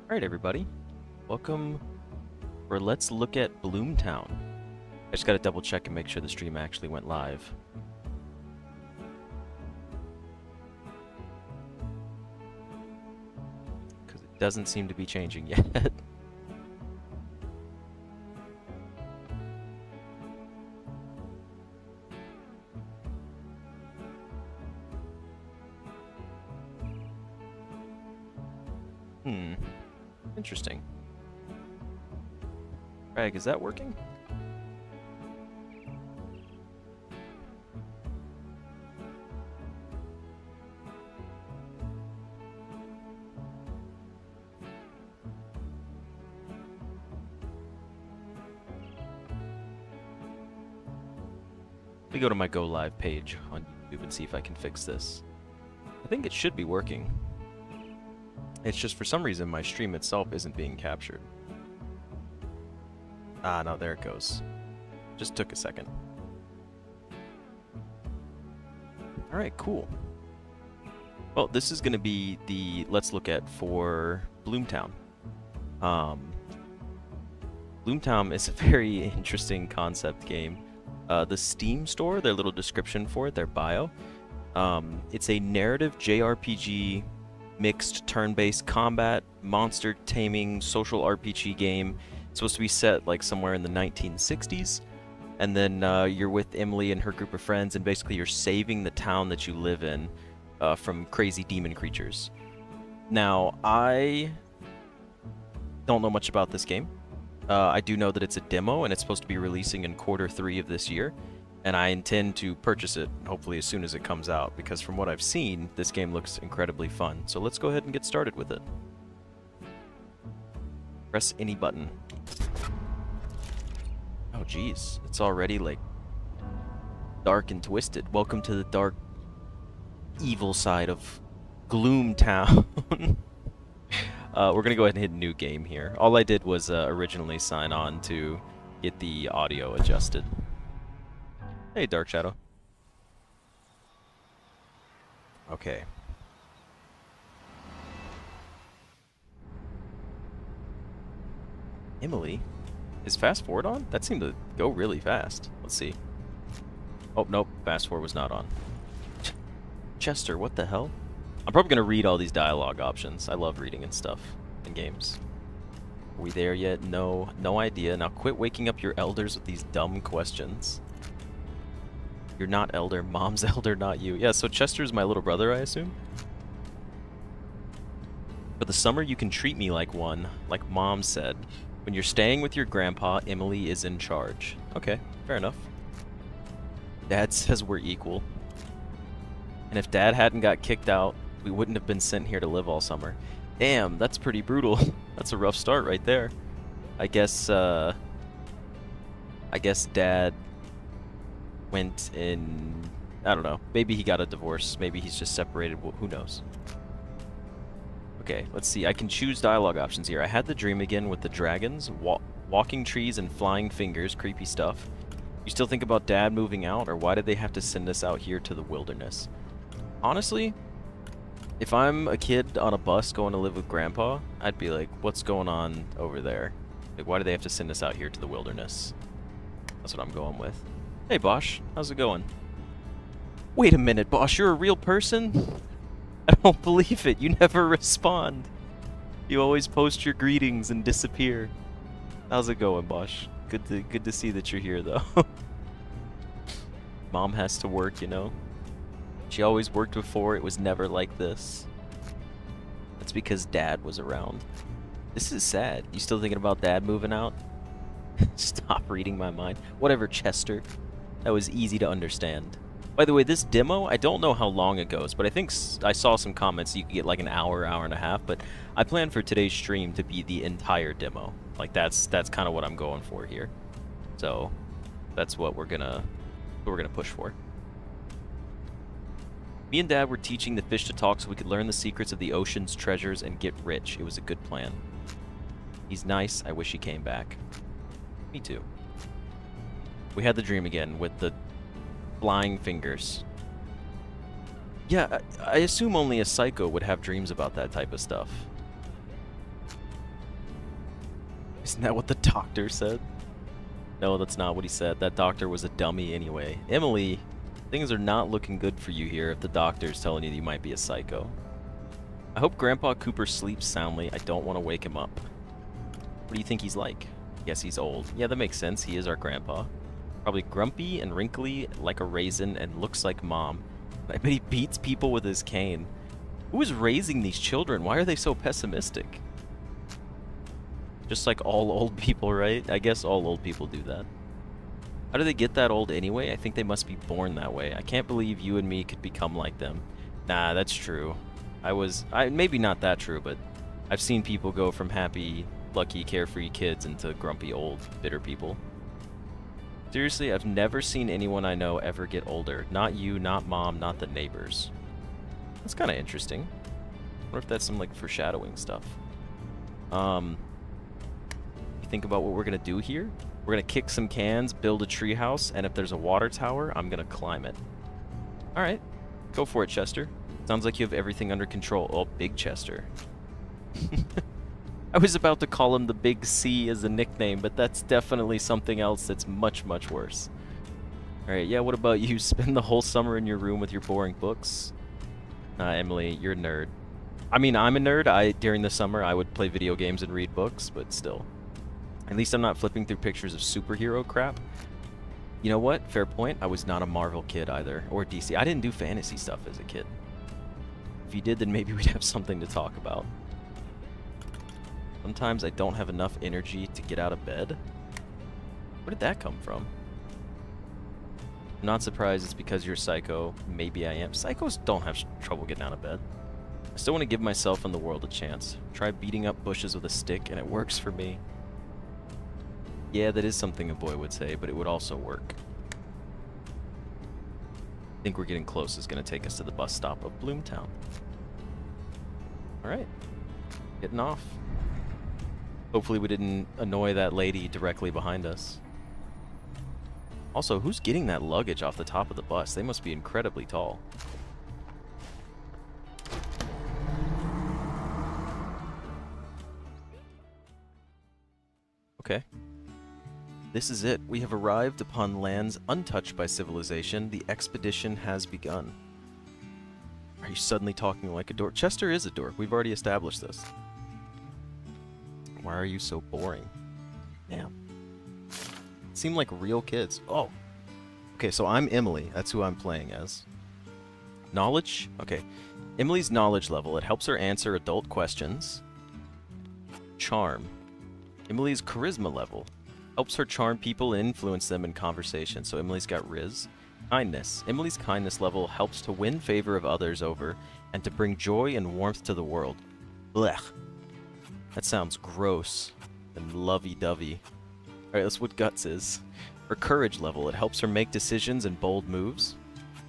Alright everybody, welcome for Let's Look at BloomTown. I just gotta double check and make sure the stream actually went live. Because it doesn't seem to be changing yet. Interesting. Greg, is that working? Let me go to my Go Live page on YouTube and see if I can fix this. I think it should be working. It's just for some reason my stream itself isn't being captured. Ah, no, there it goes. Just took a second. Alright, cool. Well, this is going to be the Let's Look At for BloomTown. BloomTown is a very interesting concept game. The Steam store, their little description for it, their bio, it's a narrative JRPG mixed turn-based combat, monster taming, social RPG game. It's supposed to be set like somewhere in the 1960s. And then you're with Emily and her group of friends, and basically you're saving the town that you live in from crazy demon creatures. Now, I don't know much about this game. I do know that it's a demo, and it's supposed to be releasing in Q3 of this year. And I intend to purchase it, hopefully as soon as it comes out, because from what I've seen, this game looks incredibly fun. So let's go ahead and get started with it. Press any button. Oh geez, it's already like dark and twisted. Welcome to the dark, evil side of BloomTown. We're gonna go ahead and hit new game here. All I did was originally sign on to get the audio adjusted. Hey, Dark Shadow. Okay. Emily? Is fast forward on? That seemed to go really fast. Let's see. Oh, nope. Fast forward was not on. Chester, what the hell? I'm probably going to read all these dialogue options. I love reading and stuff in games. Are we there yet? No. No idea. Now quit waking up your elders with these dumb questions. You're not elder. Mom's elder, not you. Yeah, so Chester's my little brother, I assume? For the summer, you can treat me like one, like Mom said. When you're staying with your grandpa, Emily is in charge. Okay, fair enough. Dad says we're equal. And if Dad hadn't got kicked out, we wouldn't have been sent here to live all summer. Damn, that's pretty brutal. That's a rough start right there. I guess Dad went in, I don't know, maybe he got a divorce, maybe he's just separated, who knows. Okay, let's see, I can choose dialogue options here. I had the dream again with the dragons, walking trees and flying fingers, creepy stuff. You still think about Dad moving out, or why did they have to send us out here to the wilderness? Honestly, if I'm a kid on a bus going to live with Grandpa, I'd be like, what's going on over there? Like, why do they have to send us out here to the wilderness? That's what I'm going with. Hey Bosch, how's it going? Wait a minute, Bosch, you're a real person? I don't believe it, you never respond. You always post your greetings and disappear. How's it going, Bosch? Good to see that you're here though. Mom has to work, you know? She always worked before, it was never like this. That's because Dad was around. This is sad. You still thinking about Dad moving out? Stop reading my mind. Whatever, Chester. That was easy to understand. By the way, this demo, I don't know how long it goes, but I think I saw some comments you could get like an hour, hour and a half, but I plan for today's stream to be the entire demo. Like that's kind of what I'm going for here. So that's what we're gonna push for. Me and Dad were teaching the fish to talk so we could learn the secrets of the ocean's treasures and get rich. It was a good plan. He's nice. I wish he came back. Me too. We had the dream again with the flying fingers. Yeah, I assume only a psycho would have dreams about that type of stuff. Isn't that what the doctor said? No, that's not what he said. That doctor was a dummy anyway. Emily, things are not looking good for you here if the doctor's telling you might be a psycho. I hope Grandpa Cooper sleeps soundly. I don't want to wake him up. What do you think he's like? Guess he's old. Yeah, that makes sense. He is our grandpa. Probably grumpy and wrinkly like a raisin and looks like Mom. I bet he beats people with his cane. Who is raising these children? Why are they so pessimistic? Just like all old people, right? I guess all old people do that. How do they get that old anyway? I think they must be born that way. I can't believe you and me could become like them. Nah, that's true. Maybe not that true, but I've seen people go from happy, lucky, carefree kids into grumpy, old, bitter people. Seriously, I've never seen anyone I know ever get older. Not you, not Mom, not the neighbors. That's kind of interesting. I wonder if that's some, like, foreshadowing stuff. You think about what we're going to do here? We're going to kick some cans, build a treehouse, and if there's a water tower, I'm going to climb it. Alright, go for it, Chester. Sounds like you have everything under control. Oh, Big Chester. I was about to call him the Big C as a nickname, but that's definitely something else that's much, much worse. Alright, yeah, what about you? Spend the whole summer in your room with your boring books? Emily, you're a nerd. I mean, I'm a nerd. During the summer, I would play video games and read books, but still. At least I'm not flipping through pictures of superhero crap. You know what? Fair point. I was not a Marvel kid either, or DC. I didn't do fantasy stuff as a kid. If you did, then maybe we'd have something to talk about. Sometimes I don't have enough energy to get out of bed. Where did that come from? I'm not surprised it's because you're psycho. Maybe I am. Psychos don't have trouble getting out of bed. I still want to give myself and the world a chance. Try beating up bushes with a stick, and it works for me. Yeah, that is something a boy would say, but it would also work. I think we're getting close. It's going to take us to the bus stop of BloomTown. Alright. Getting off. Hopefully we didn't annoy that lady directly behind us. Also, who's getting that luggage off the top of the bus? They must be incredibly tall. Okay. This is it. We have arrived upon lands untouched by civilization. The expedition has begun. Are you suddenly talking like a dork? Chester is a dork. We've already established this. Why are you so boring? Damn. Seem like real kids. Oh. Okay, so I'm Emily. That's who I'm playing as. Knowledge? Okay. Emily's knowledge level. It helps her answer adult questions. Charm. Emily's charisma level. Helps her charm people and influence them in conversation. So Emily's got Riz. Kindness. Emily's kindness level helps to win favor of others over and to bring joy and warmth to the world. Blech. That sounds gross and lovey-dovey. Alright, that's what Guts is. Her courage level, it helps her make decisions and bold moves.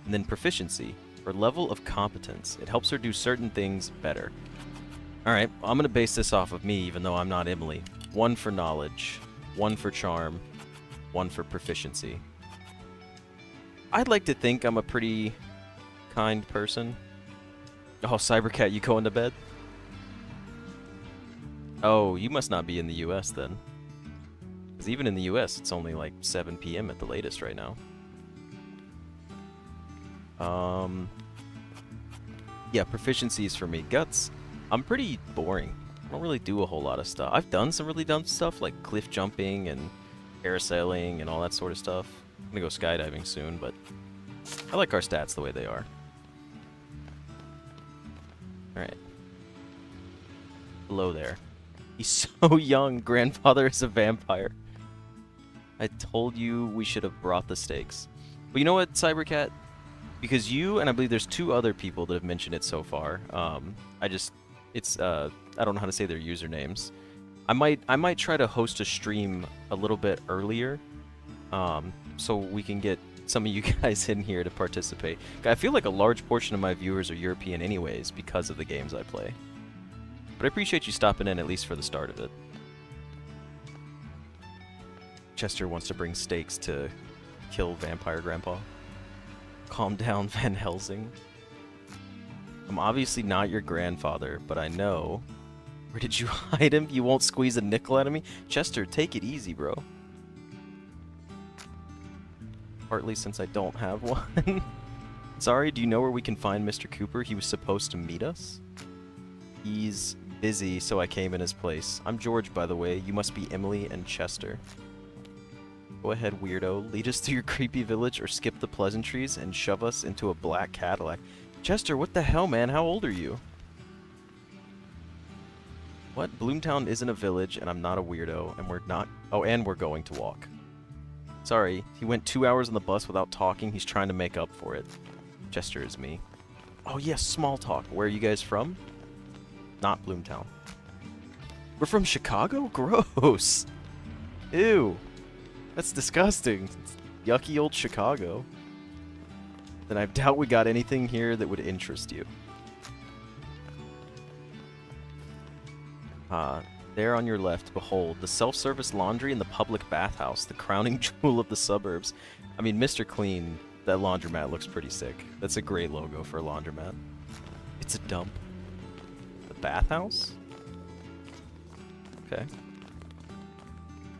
And then proficiency, her level of competence. It helps her do certain things better. Alright, I'm going to base this off of me, even though I'm not Emily. 1 for knowledge, 1 for charm, 1 for proficiency. I'd like to think I'm a pretty kind person. Oh, Cybercat, you going to bed? Oh, you must not be in the US then. Because even in the US, it's only like 7 p.m. at the latest right now. Yeah, proficiency is for me. Guts, I'm pretty boring. I don't really do a whole lot of stuff. I've done some really dumb stuff, like cliff jumping and parasailing and all that sort of stuff. I'm gonna go skydiving soon, but I like our stats the way they are. Alright. Hello there. He's so young. Grandfather is a vampire. I told you we should have brought the stakes. But you know what, Cybercat? Because you, and I believe there's 2 other people that have mentioned it so far. I don't know how to say their usernames. I might try to host a stream a little bit earlier, so we can get some of you guys in here to participate. I feel like a large portion of my viewers are European anyways because of the games I play. But I appreciate you stopping in, at least for the start of it. Chester wants to bring stakes to kill Vampire Grandpa. Calm down, Van Helsing. I'm obviously not your grandfather, but I know Where did you hide him? You won't squeeze a nickel out of me? Chester, take it easy, bro. Partly since I don't have one. Sorry, do you know where we can find Mr. Cooper? He was supposed to meet us. He's busy, so I came in his place. I'm George, by the way. You must be Emily and Chester. Go ahead, weirdo. Lead us to your creepy village or skip the pleasantries and shove us into a black Cadillac. Chester, what the hell, man? How old are you? What? BloomTown isn't a village, and I'm not a weirdo, and we're not... Oh, and we're going to walk. Sorry, he went 2 hours on the bus without talking. He's trying to make up for it. Chester is me. Oh, yes, small talk. Where are you guys from? Not BloomTown. We're from Chicago? Gross. Ew. That's disgusting. It's yucky old Chicago. Then I doubt we got anything here that would interest you. There on your left, behold, the self-service laundry and the public bathhouse, the crowning jewel of the suburbs. I mean, Mr. Clean, that laundromat looks pretty sick. That's a great logo for a laundromat. It's a dump. The bathhouse? Okay.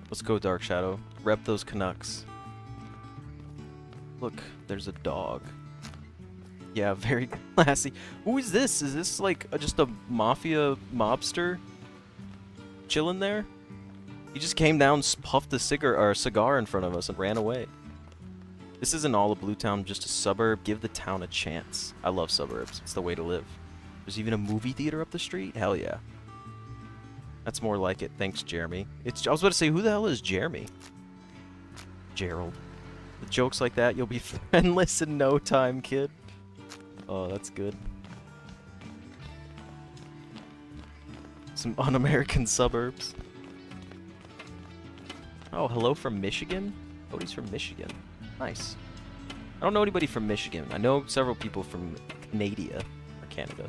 Let's go, Dark Shadow. Rep those Canucks. Look, there's a dog. Yeah, very classy. Who is this? Is this like just a mafia mobster chilling there? He just came down, puffed a cigar in front of us and ran away. This isn't all of BloomTown, just a suburb. Give the town a chance. I love suburbs. It's the way to live. There's even a movie theater up the street? Hell yeah. That's more like it. Thanks, Jeremy. I was about to say, who the hell is Jeremy? Gerald. With jokes like that, you'll be friendless in no time, kid. Oh, that's good. Some un-American suburbs. Oh, hello from Michigan? Oh, he's from Michigan. Nice. I don't know anybody from Michigan. I know several people from Canada. Or Canada.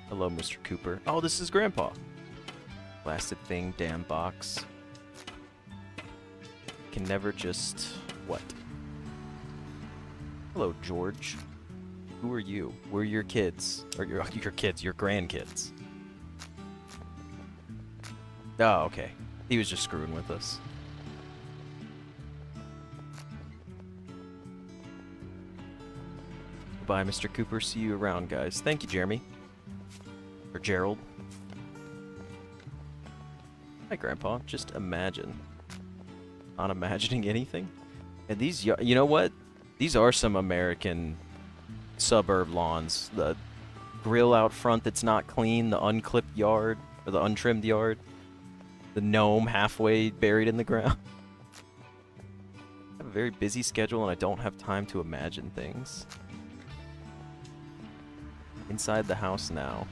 Hello, Mr. Cooper. Oh, this is Grandpa. Blasted thing, damn box. Can never just... What? Hello, George. Who are you? We're your kids. Or your kids, your grandkids. Oh, okay. He was just screwing with us. Goodbye, Mr. Cooper. See you around, guys. Thank you, Jeremy. Or Gerald. Hi, Grandpa. Just imagine. Not imagining anything. And these, you know what? These are some American suburb lawns. The grill out front that's not clean, the unclipped yard, or the untrimmed yard. The gnome halfway buried in the ground. I have a very busy schedule and I don't have time to imagine things. Inside the house now.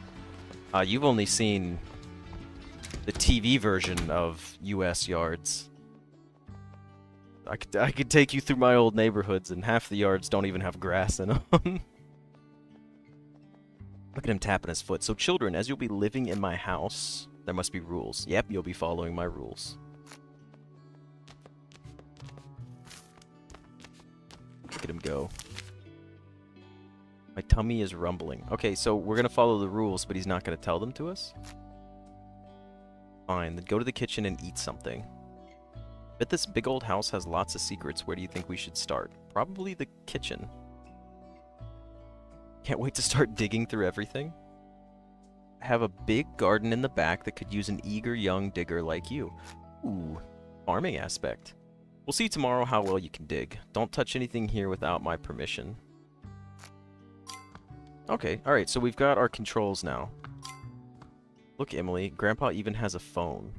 You've only seen the TV version of U.S. yards. I could take you through my old neighborhoods and half the yards don't even have grass in them. Look at him tapping his foot. So children, as you'll be living in my house, there must be rules. Yep, you'll be following my rules. Look at him go. My tummy is rumbling. Okay, so we're gonna follow the rules, but he's not gonna tell them to us? Fine, then go to the kitchen and eat something. Bet this big old house has lots of secrets. Where do you think we should start? Probably the kitchen. Can't wait to start digging through everything. I have a big garden in the back that could use an eager young digger like you. Ooh, farming aspect. We'll see tomorrow how well you can dig. Don't touch anything here without my permission. Okay, alright, so we've got our controls now. Look, Emily, Grandpa even has a phone.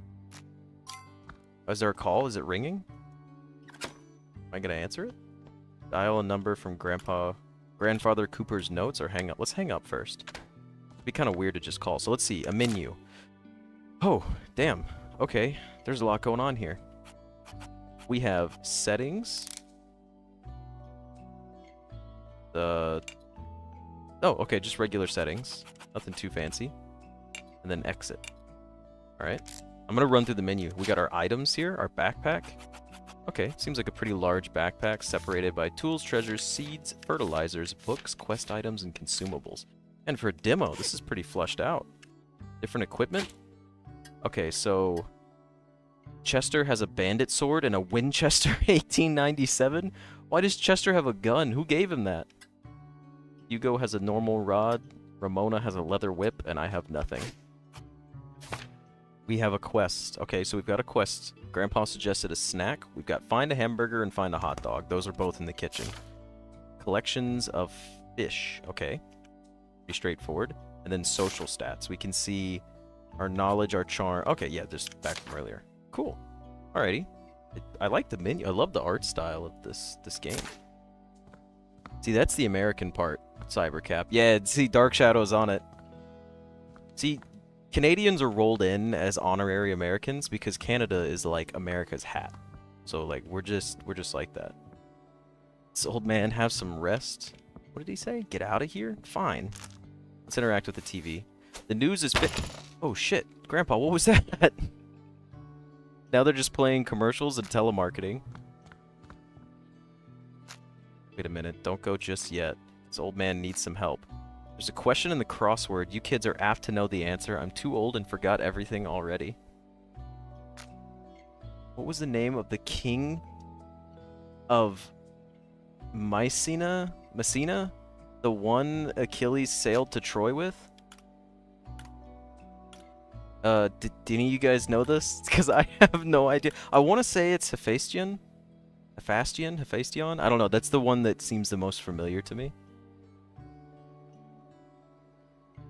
Is there a call? Is it ringing? Am I gonna answer it? Dial a number from Grandfather Cooper's notes or hang up? Let's hang up first. It'd be kind of weird to just call. So let's see, a menu. Oh, damn. Okay, there's a lot going on here. We have settings. Oh, okay, just regular settings. Nothing too fancy. And then exit. Alright. I'm gonna run through the menu. We got our items here, our backpack. Okay, seems like a pretty large backpack separated by tools, treasures, seeds, fertilizers, books, quest items, and consumables. And for a demo, this is pretty flushed out. Different equipment. Okay, so Chester has a bandit sword and a Winchester 1897? Why does Chester have a gun? Who gave him that? Hugo has a normal rod, Ramona has a leather whip, and I have nothing. We have a quest. Okay, so we've got a quest. Grandpa suggested a snack. We've got find a hamburger and find a hot dog. Those are both in the kitchen. Collections of fish. Okay. Pretty straightforward. And then social stats. We can see our knowledge, our charm. Okay, yeah, just back from earlier. Cool. Alrighty. I like the menu. I love the art style of this game. See, that's the American part. Cybercap. Yeah, see, Dark Shadow's on it. See, Canadians are rolled in as honorary Americans because Canada is like America's hat. So like we're just like that. This old man have some rest. What did he say? Get out of here? Fine. Let's interact with the TV. The news is oh shit, Grandpa, what was that? Now they're just playing commercials and telemarketing. Wait a minute, don't go just yet. This old man needs some help. There's a question in the crossword. You kids are apt to know the answer. I'm too old and forgot everything already. What was the name of the king of Mycena? Messina? The one Achilles sailed to Troy with? Did any of you guys know this? Because I have no idea. I want to say it's Hephaestion. Hephaestion? I don't know. That's the one that seems the most familiar to me.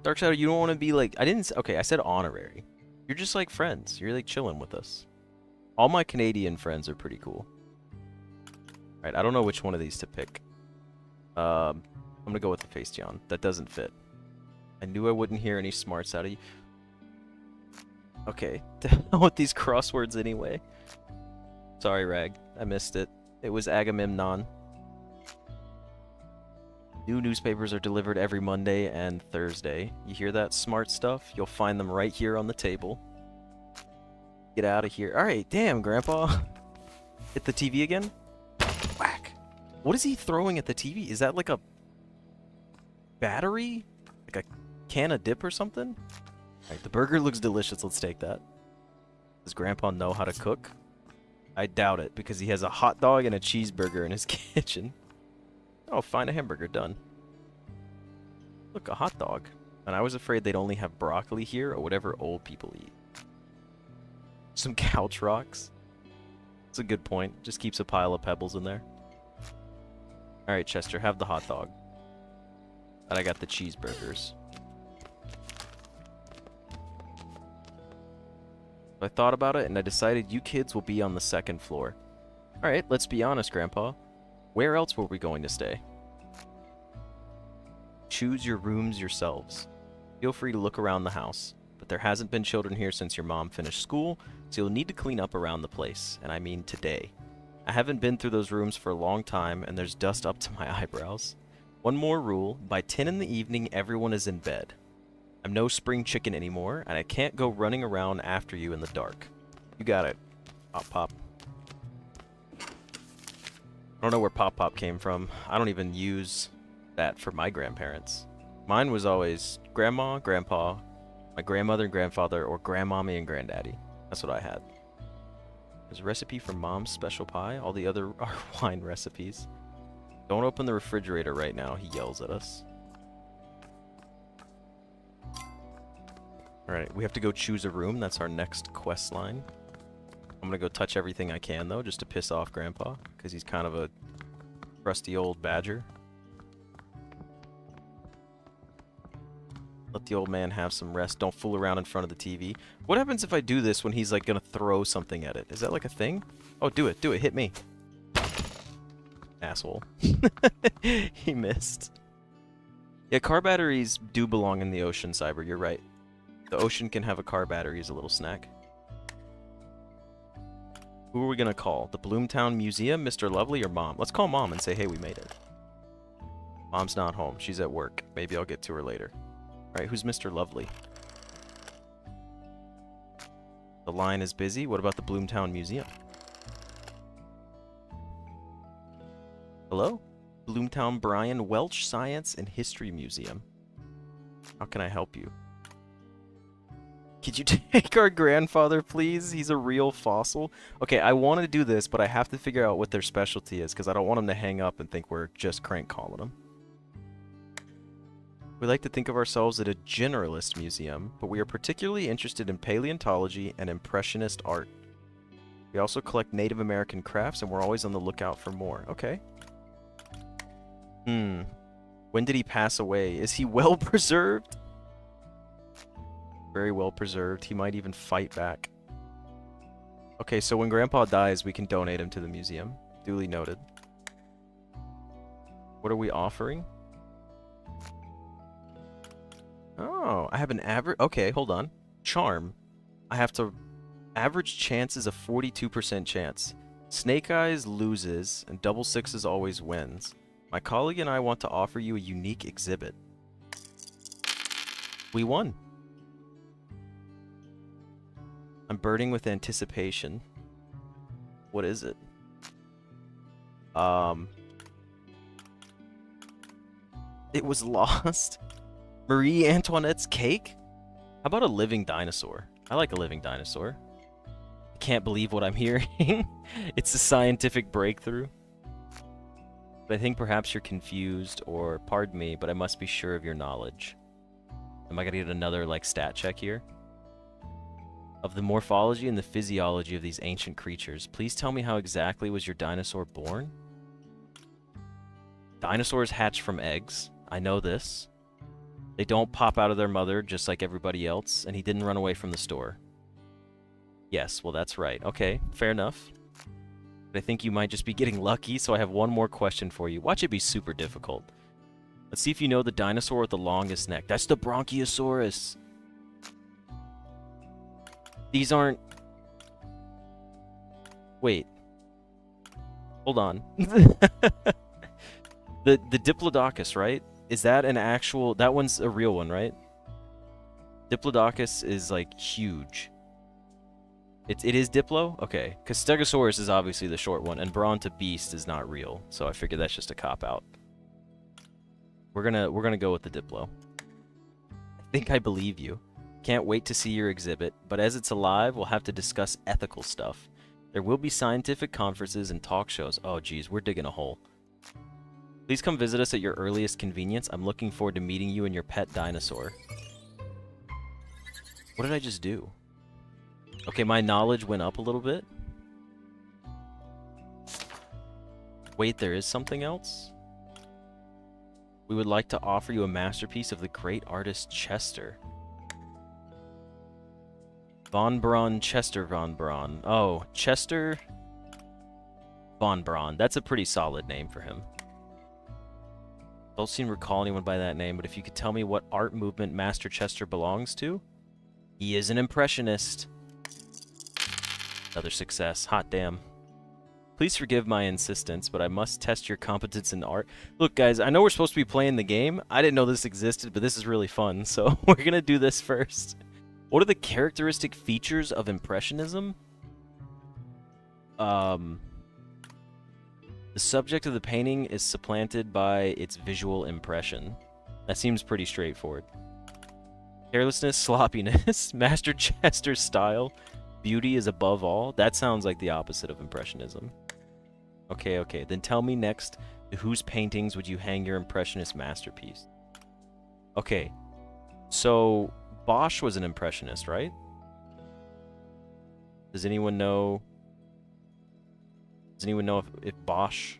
Dark Shadow, you don't want to be like... Okay, I said honorary. You're just like friends. You're like chilling with us. All my Canadian friends are pretty cool. Alright, I don't know which one of these to pick. I'm gonna go with the Hephaestion. That doesn't fit. I knew I wouldn't hear any smarts out of you. Okay, the hell with these crosswords anyway. Sorry, Rag. I missed it. It was Agamemnon. New newspapers are delivered every Monday and Thursday. You hear that smart stuff? You'll find them right here on the table. Get out of here. Alright, damn, Grandpa. Hit the TV again? Whack. What is he throwing at the TV? Is that like a battery? Like a can of dip or something? Alright, the burger looks delicious. Let's take that. Does Grandpa know how to cook? I doubt it, because he has a hot dog and a cheeseburger in his kitchen. Oh, find a hamburger. Done. Look, a hot dog. And I was afraid they'd only have broccoli here or whatever old people eat. Some couch rocks. That's a good point. Just keeps a pile of pebbles in there. Alright, Chester, have the hot dog. And I got the cheeseburgers. I thought about it and I decided you kids will be on the second floor. Alright, let's be honest, Grandpa. Where else were we going to stay? Choose your rooms yourselves. Feel free to look around the house, but there hasn't been children here since your mom finished school, so you'll need to clean up around the place, and I mean today. I haven't been through those rooms for a long time, and there's dust up to my eyebrows. One more rule, by 10 in the evening, everyone is in bed. I'm no spring chicken anymore, and I can't go running around after you in the dark. You got it, Pop Pop. I don't know where Pop Pop came from. I don't even use that for my grandparents. Mine was always Grandma, Grandpa, my grandmother and grandfather, or Grandmommy and Granddaddy. That's what I had. There's a recipe for Mom's special pie. All the other are wine recipes. Don't open the refrigerator right now, he yells at us. Alright, we have to go choose a room. That's our next quest line. I'm gonna go touch everything I can, though, just to piss off Grandpa, because he's kind of a crusty old badger. Let the old man have some rest. Don't fool around in front of the TV. What happens if I do this when he's, like, gonna throw something at it? Is that, like, a thing? Oh, do it. Do it. Hit me. Asshole. He missed. Yeah, car batteries do belong in the ocean, Cyber. You're right. The ocean can have a car battery as a little snack. Who are we gonna call? The BloomTown Museum, Mr. Lovely, or Mom? Let's call Mom and say, hey, we made it. Mom's not home. She's at work. Maybe I'll get to her later. Alright, who's Mr. Lovely? The line is busy. What about the BloomTown Museum? Hello? BloomTown Brian Welch Science and History Museum. How can I help you? Could you take our grandfather, please? He's a real fossil. Okay, I want to do this, but I have to figure out what their specialty is, because I don't want them to hang up and think we're just crank calling them. We like to think of ourselves as a generalist museum, but we are particularly interested in paleontology and impressionist art. We also collect Native American crafts, and we're always on the lookout for more. Okay. When did he pass away? Is he well preserved? Very well preserved. He might even fight back. Okay, so when Grandpa dies, we can donate him to the museum. Duly noted. What are we offering? Oh, I have an average... Okay, hold on. Charm. I have to... Average chance is a 42% chance. Snake Eyes loses, and double sixes always wins. My colleague and I want to offer you a unique exhibit. We won. I'm burning with anticipation. What is it? It was lost. Marie Antoinette's cake? How about a living dinosaur? I like a living dinosaur. I can't believe what I'm hearing. It's a scientific breakthrough. But I think perhaps you're confused, or pardon me, but I must be sure of your knowledge. Am I gonna get another, like, stat check here? Of the morphology and the physiology of these ancient creatures, please tell me how exactly was your dinosaur born? Dinosaurs hatch from eggs. I know this. They don't pop out of their mother just like everybody else, and he didn't run away from the store. Yes, well that's right. Okay, fair enough. But I think you might just be getting lucky, so I have one more question for you. Watch it be super difficult. Let's see if you know the dinosaur with the longest neck. That's the Bronchiosaurus. These aren't... Wait. Hold on. The Diplodocus, right? Is that an actual... That one's a real one, right? Diplodocus is, like, huge. It is Diplo? Okay. Because Stegosaurus is obviously the short one, and Brontobeast is not real. So I figured that's just a cop-out. We're gonna go with the Diplo. I think I believe you. Can't wait to see your exhibit, but as it's alive, we'll have to discuss ethical stuff. There will be scientific conferences and talk shows. Oh, geez, we're digging a hole. Please come visit us at your earliest convenience. I'm looking forward to meeting you and your pet dinosaur. What did I just do? Okay, my knowledge went up a little bit. Wait, there is something else? We would like to offer you a masterpiece of the great artist Chester. Von Braun, Chester Von Braun. Oh, Chester Von Braun. That's a pretty solid name for him. Don't seem to recall anyone by that name, but if you could tell me what art movement Master Chester belongs to? He is an impressionist. Another success. Hot damn. Please forgive my insistence, but I must test your competence in art. Look, guys, I know we're supposed to be playing the game. I didn't know this existed, but this is really fun, so we're gonna do this first. What are the characteristic features of Impressionism? The subject of the painting is supplanted by its visual impression. That seems pretty straightforward. Carelessness, sloppiness, Master Chester's style, beauty is above all. That sounds like the opposite of Impressionism. Okay, okay. Then tell me next, to whose paintings would you hang your Impressionist masterpiece? Okay, so Bosch was an Impressionist, right? Does anyone know? Does anyone know if Bosch...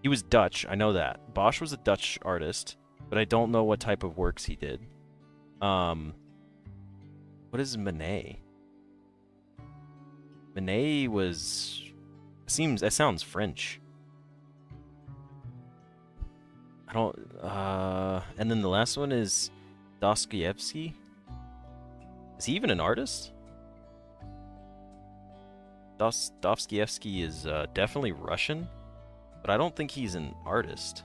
He was Dutch, I know that. Bosch was a Dutch artist, but I don't know what type of works he did. What is Manet? Manet was... That sounds French. I don't... And then the last one is Dostoevsky. Is he even an artist? Dostoevsky is definitely Russian, but I don't think he's an artist.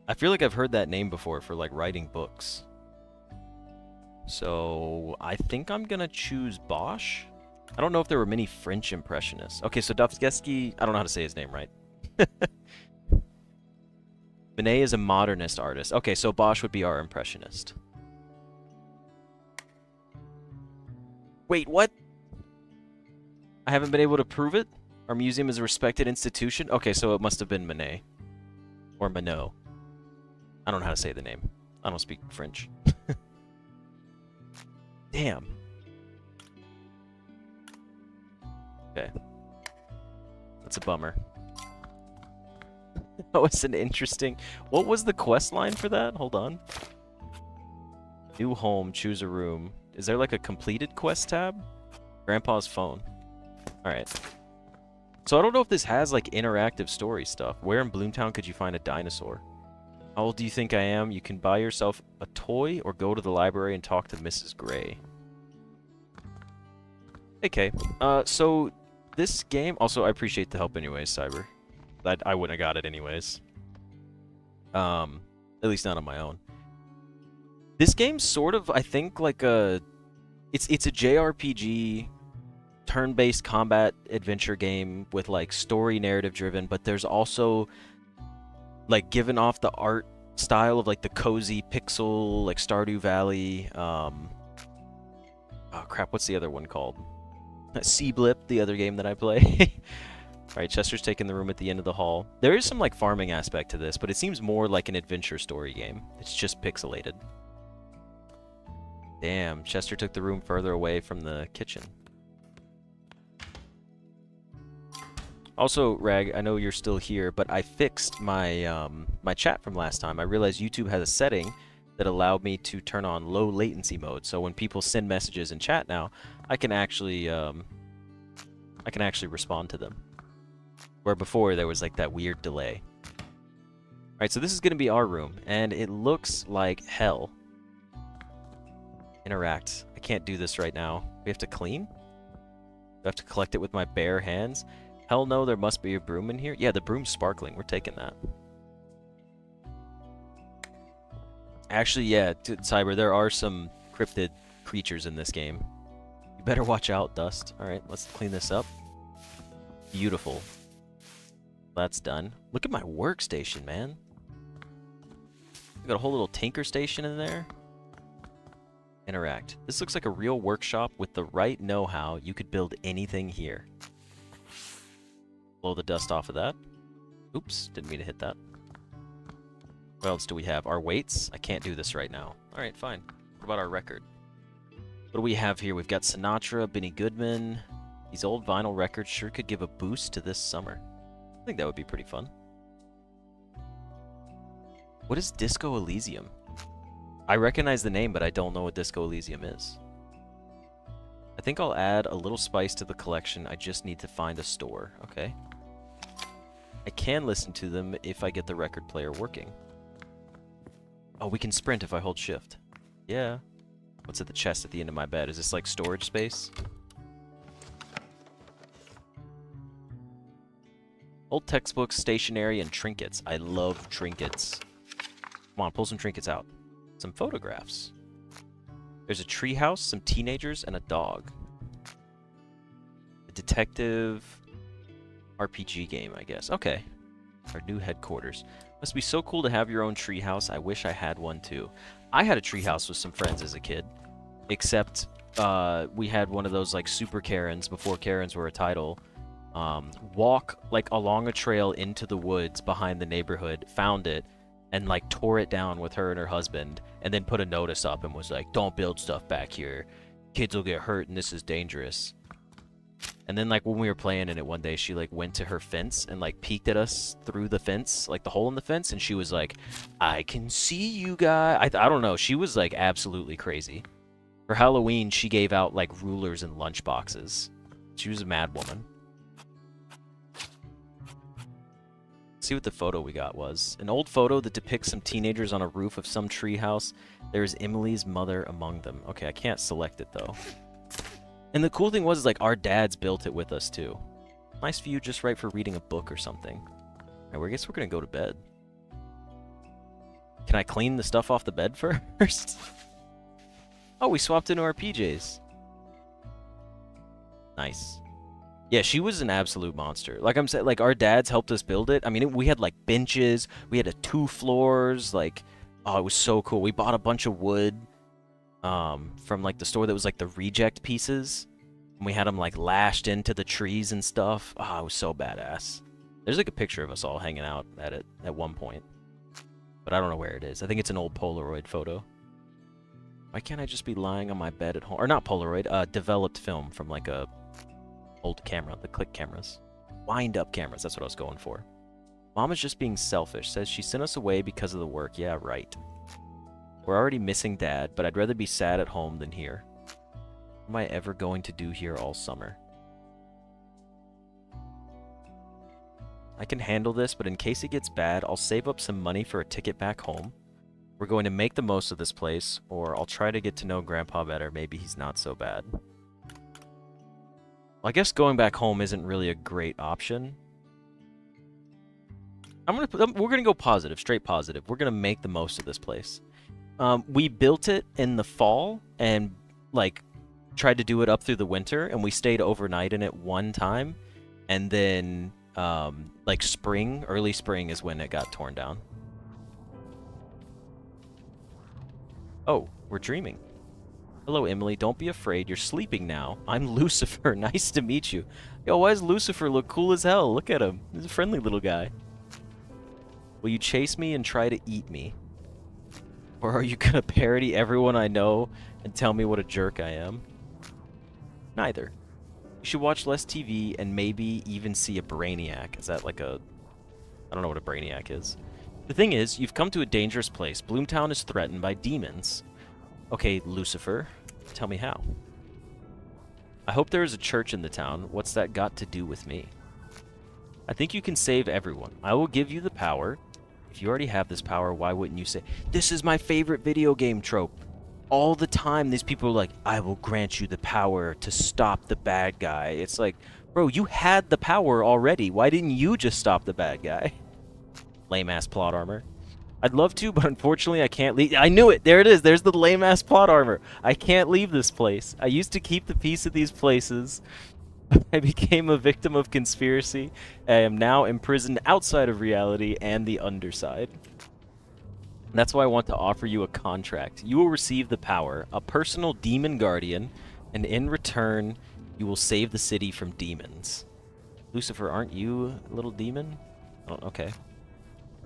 I feel like I've heard that name before for, like, writing books. So I think I'm gonna choose Bosch. I don't know if there were many French Impressionists. Okay, so Dostoevsky, I don't know how to say his name right. Manet is a modernist artist. Okay, so Bosch would be our Impressionist. Wait, what? I haven't been able to prove it? Our museum is a respected institution? Okay, so it must have been Manet. Or Minot. I don't know how to say the name. I don't speak French. Damn. Okay. That's a bummer. That was an interesting... What was the quest line for that? Hold on. New home, choose a room. Is there like a completed quest tab? Grandpa's phone. Alright. So I don't know if this has like interactive story stuff. Where in BloomTown could you find a dinosaur? How old do you think I am? You can buy yourself a toy or go to the library and talk to Mrs. Gray. Okay. So this game... Also, I appreciate the help anyways, Cyber. I wouldn't have got it anyways. At least not on my own. This game's sort of, I think, like a... It's a JRPG... turn-based combat adventure game with like story narrative driven, but there's also like given off the art style of like the cozy pixel like Stardew Valley. Oh crap, what's the other one called? Sea Blip, the other game that I play. Alright, Chester's taking the room at the end of the hall. There is some like farming aspect to this, but it seems more like an adventure story game. It's just pixelated. Damn, Chester took the room further away from the kitchen. Also, Rag, I know you're still here, but I fixed my my chat from last time. I realized YouTube has a setting that allowed me to turn on low latency mode. So when people send messages in chat now, I can actually respond to them. Where before there was like that weird delay. All right, so this is going to be our room, and it looks like hell. Interact. I can't do this right now. We have to clean? Do I have to collect it with my bare hands? Hell no, there must be a broom in here. Yeah, the broom's sparkling. We're taking that. Actually, yeah, Cyber, there are some cryptid creatures in this game. You better watch out, Dust. Alright, let's clean this up. Beautiful. That's done. Look at my workstation, man. We got a whole little tinker station in there. Interact. This looks like a real workshop. With the right know-how, you could build anything here. Blow the dust off of that. Oops, didn't mean to hit that. What else do we have? Our weights? I can't do this right now. Alright, fine. What about our record? What do we have here? We've got Sinatra, Benny Goodman. These old vinyl records sure could give a boost to this summer. I think that would be pretty fun. What is Disco Elysium? I recognize the name, but I don't know what Disco Elysium is. I think I'll add a little spice to the collection. I just need to find a store. Okay. I can listen to them if I get the record player working. Oh, we can sprint if I hold shift. Yeah. What's at the chest at the end of my bed? Is this like storage space? Old textbooks, stationery, and trinkets. I love trinkets. Come on, pull some trinkets out. Some photographs. There's a treehouse, some teenagers, and a dog. A detective RPG game, I guess. Okay. Our new headquarters. Must be so cool to have your own treehouse. I wish I had one too. I had a treehouse with some friends as a kid. Except we had one of those like super Karens before Karens were a title. Walk like along a trail into the woods behind the neighborhood, found it, and like tore it down with her and her husband, and then put a notice up and was like, don't build stuff back here. Kids will get hurt and this is dangerous. And then like when we were playing in it one day, she like went to her fence and like peeked at us through the fence, like the hole in the fence, and she was like, I can see you guys. I don't know. She was like absolutely crazy. For Halloween, she gave out like rulers and lunch boxes. She was a mad woman. See what the photo we got was. An old photo that depicts some teenagers on a roof of some treehouse. There's Emily's mother among them. Okay, I can't select it though. And the cool thing was like our dads built it with us too. Nice view just right for reading a book or something. Alright, I guess we're gonna go to bed. Can I clean the stuff off the bed first? Oh, we swapped into our PJs. Nice. Yeah, she was an absolute monster. Like I'm saying, like our dads helped us build it. I mean, we had like benches. We had 2 floors. Like, oh, it was so cool. We bought a bunch of wood. from like the store that was like the reject pieces. And we had them like lashed into the trees and stuff. Oh, it was so badass. There's like a picture of us all hanging out at it at one point. But I don't know where it is. I think it's an old Polaroid photo. Why can't I just be lying on my bed at home? Or not Polaroid, developed film from like a old camera, the click cameras. Wind-up cameras, that's what I was going for. Mom is just being selfish. Says she sent us away because of the work. Yeah, right. We're already missing Dad, but I'd rather be sad at home than here. What am I ever going to do here all summer? I can handle this, but in case it gets bad, I'll save up some money for a ticket back home. We're going to make the most of this place, or I'll try to get to know Grandpa better. Maybe he's not so bad. Well, I guess going back home isn't really a great option. We're gonna go positive, straight positive. We're gonna make the most of this place. We built it in the fall and like tried to do it up through the winter, and we stayed overnight in it one time, and then like spring, early spring is when it got torn down. Oh, we're dreaming. Hello, Emily. Don't be afraid. You're sleeping now. I'm Lucifer. Nice to meet you. Yo, why does Lucifer look cool as hell? Look at him. He's a friendly little guy. Will you chase me and try to eat me? Or are you gonna parody everyone I know and tell me what a jerk I am? Neither. You should watch less TV and maybe even see a Brainiac. Is that like a... I don't know what a Brainiac is. The thing is, you've come to a dangerous place. BloomTown is threatened by demons. Okay, Lucifer, tell me how. I hope there is a church in the town. What's that got to do with me? I think you can save everyone. I will give you the power. If you already have this power, why wouldn't you say, this is my favorite video game trope. All the time, these people are like, I will grant you the power to stop the bad guy. It's like, bro, you had the power already. Why didn't you just stop the bad guy? Lame-ass plot armor. I'd love to, but unfortunately I can't leave. I knew it! There it is! There's the lame-ass plot armor. I can't leave this place. I used to keep the peace of these places. I became a victim of conspiracy. I am now imprisoned outside of reality and the underside. That's why I want to offer you a contract. You will receive the power, a personal demon guardian, and in return, you will save the city from demons. Lucifer, aren't you a little demon? Oh, okay.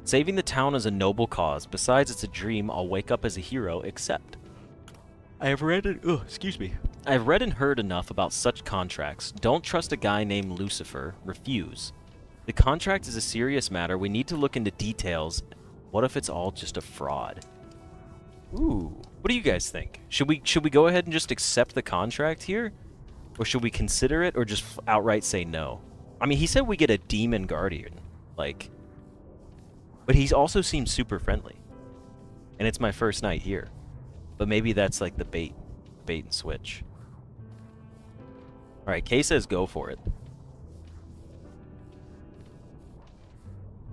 Saving the town is a noble cause. Besides, it's a dream I'll wake up as a hero, except I have read it. Excuse me. I've read and heard enough about such contracts. Don't trust a guy named Lucifer. Refuse. The contract is a serious matter. We need to look into details. What if it's all just a fraud? Ooh. What do you guys think? Should we go ahead and just accept the contract here? Or should we consider it or just outright say no? I mean, he said we get a demon guardian. Like... But he also seems super friendly. And it's my first night here. But maybe that's like the bait and switch. Alright, Kay says go for it.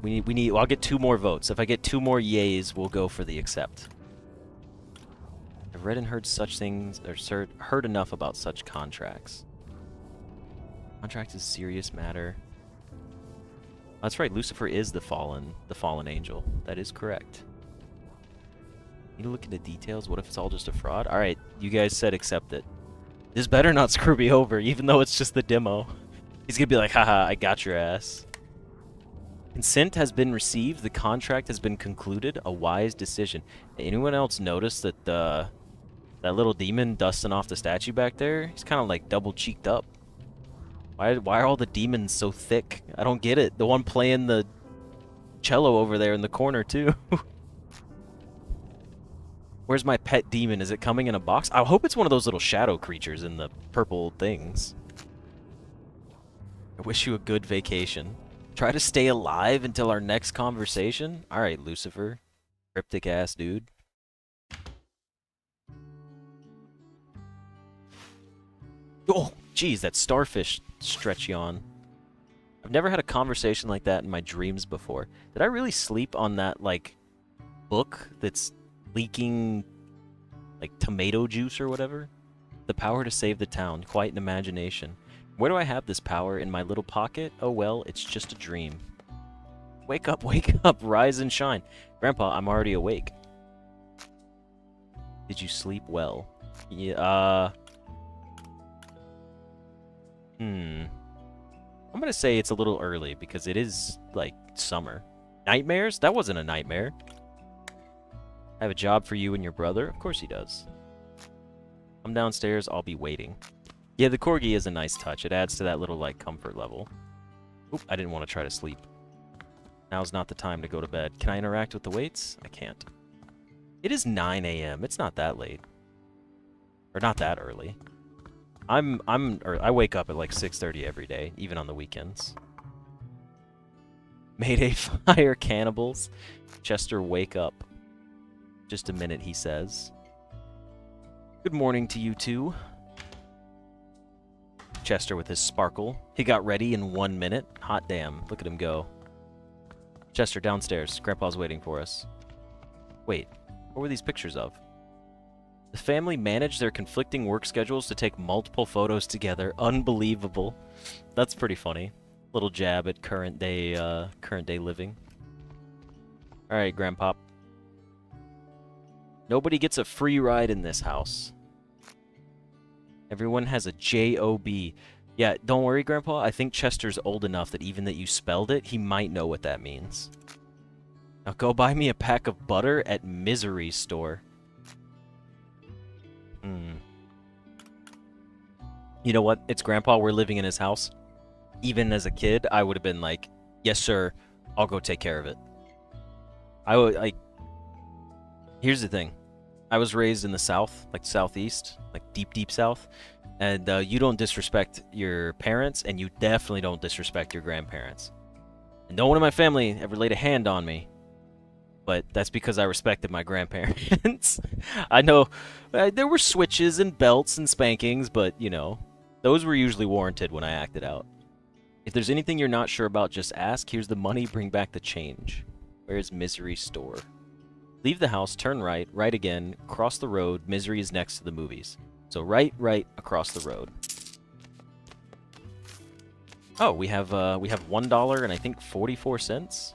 We need I'll get 2 more votes. If I get 2 more yays, we'll go for the accept. I've read and heard such things, or heard enough about such contracts. Contract is a serious matter. That's right, Lucifer is the fallen angel. That is correct. Need to look into details. What if it's all just a fraud? Alright, you guys said accept it. This better not screw me over, even though it's just the demo. He's gonna be like, haha, I got your ass. Consent has been received. The contract has been concluded. A wise decision. Anyone else notice that that little demon dusting off the statue back there? He's kind of like double cheeked up. Why are all the demons so thick? I don't get it. The one playing the cello over there in the corner, too. Where's my pet demon? Is it coming in a box? I hope it's one of those little shadow creatures in the purple things. I wish you a good vacation. Try to stay alive until our next conversation? Alright, Lucifer. Cryptic ass dude. Oh, jeez, that starfish stretch yawn. I've never had a conversation like that in my dreams before. Did I really sleep on that, like, book that's leaking, like, tomato juice or whatever? The power to save the town. Quite an imagination. Where do I have this power? In my little pocket? Oh well, it's just a dream. Wake up, rise and shine. Grandpa, I'm already awake. Did you sleep well? Yeah, I'm gonna say it's a little early because it is, like, summer. Nightmares? That wasn't a nightmare. I have a job for you and your brother? Of course he does. Come downstairs, I'll be waiting. Yeah, the corgi is a nice touch. It adds to that little, like, comfort level. Oop, I didn't want to try to sleep. Now's not the time to go to bed. Can I interact with the waits? I can't. It is 9 a.m. It's not that late. Or not that early. I wake up at like 6:30 every day, even on the weekends. Mayday fire cannibals. Chester, wake up. Just a minute, he says. Good morning to you two. Chester with his sparkle. He got ready in 1 minute. Hot damn, look at him go. Chester, downstairs. Grandpa's waiting for us. Wait, what were these pictures of? The family managed their conflicting work schedules to take multiple photos together. Unbelievable. That's pretty funny. Little jab at current day living. All right, Grandpop. Nobody gets a free ride in this house. Everyone has a J-O-B. Yeah, don't worry, Grandpa. I think Chester's old enough that even that you spelled it, he might know what that means. Now go buy me a pack of butter at Misery Store. You know what? It's Grandpa. We're living in his house. Even as a kid, I would have been like, yes, sir. I'll go take care of it. Here's the thing. I was raised in the South, like Southeast, like deep, deep South. And you don't disrespect your parents, and you definitely don't disrespect your grandparents. And no one in my family ever laid a hand on me. But that's because I respected my grandparents. I know there were switches and belts and spankings, but, you know, those were usually warranted when I acted out. If there's anything you're not sure about, just ask. Here's the money, bring back the change. Where's Misery Store? Leave the house, turn right, right again, cross the road. Misery is next to the movies. So right, across the road. Oh, we have $1 and I think 44 cents.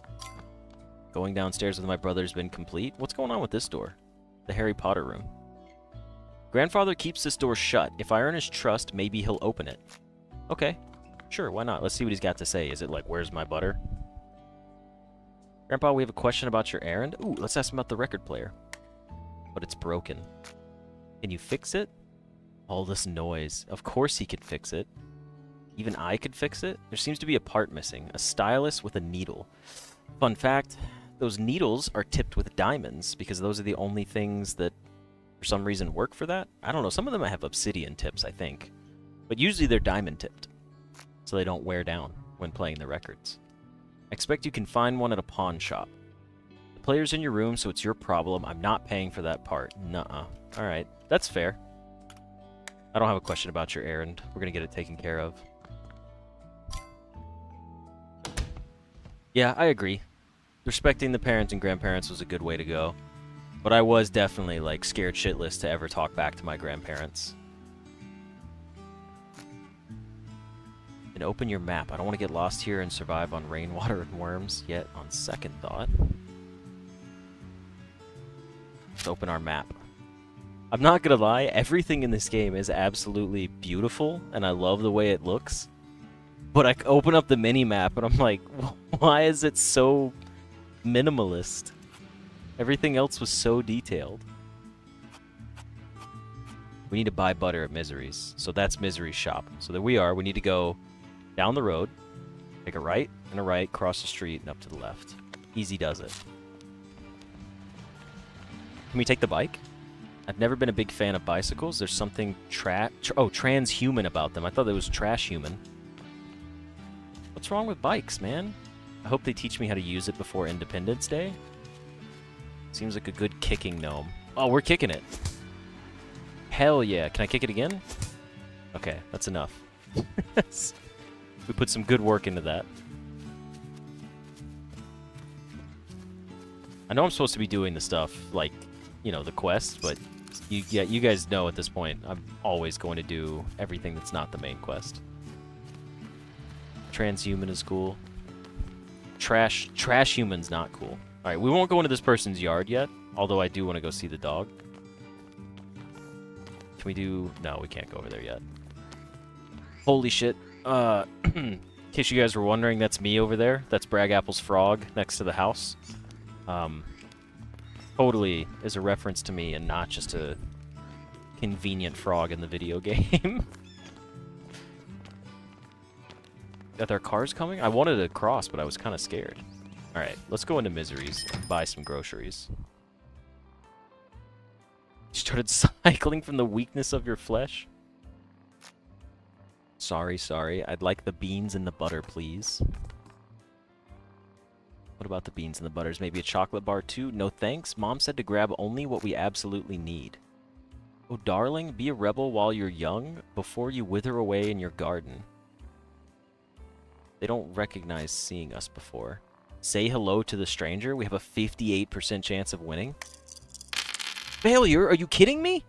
Going downstairs with my brother's been complete. What's going on with this door? The Harry Potter room. Grandfather keeps this door shut. If I earn his trust, maybe he'll open it. Okay. Sure, why not? Let's see what he's got to say. Is it like, where's my butter? Grandpa, we have a question about your errand. Ooh, let's ask him about the record player. But it's broken. Can you fix it? All this noise. Of course he could fix it. Even I could fix it? There seems to be a part missing. A stylus with a needle. Fun fact, those needles are tipped with diamonds because those are the only things that, for some reason, work for that. I don't know. Some of them have obsidian tips, I think. But usually they're diamond tipped, so they don't wear down when playing the records. I expect you can find one at a pawn shop. The player's in your room, so it's your problem. I'm not paying for that part. Nuh-uh. All right. That's fair. I don't have a question about your errand. We're going to get it taken care of. Yeah, I agree. Respecting the parents and grandparents was a good way to go. But I was definitely, like, scared shitless to ever talk back to my grandparents. And open your map. I don't want to get lost here and survive on rainwater and worms yet, on second thought. Let's open our map. I'm not gonna lie, everything in this game is absolutely beautiful, and I love the way it looks. But I open up the mini-map, and I'm like, why is it so minimalist? Everything else was so detailed. We need to buy butter at Misery's. So that's Misery's shop. So there we are. We need to go down the road, take a right and a right, cross the street, and up to the left. Easy does it. Can we take the bike? I've never been a big fan of bicycles. There's something transhuman about them. I thought it was trash human. What's wrong with bikes, man? I hope they teach me how to use it before Independence Day. Seems like a good kicking gnome. Oh, we're kicking it. Hell yeah. Can I kick it again? Okay, that's enough. We put some good work into that. I know I'm supposed to be doing the stuff, like, you know, the quest, but you guys know at this point, I'm always going to do everything that's not the main quest. Transhuman is cool. Trash human's not cool. Alright, we won't go into this person's yard yet, although I do want to go see the dog. Can we do... No, we can't go over there yet. Holy shit. In case you guys were wondering, that's me over there. That's Bragg Apple's frog next to the house. Totally is a reference to me and not just a convenient frog in the video game. Are there cars coming? I wanted to cross, but I was kind of scared. Alright, let's go into Miseries and buy some groceries. You started cycling from the weakness of your flesh? Sorry, sorry. I'd like the beans and the butter, please. What about the beans and the butters? Maybe a chocolate bar too? No thanks. Mom said to grab only what we absolutely need. Oh, darling, be a rebel while you're young, before you wither away in your garden. They don't recognize seeing us before. Say hello to the stranger. We have a 58% chance of winning. Failure? Are you kidding me?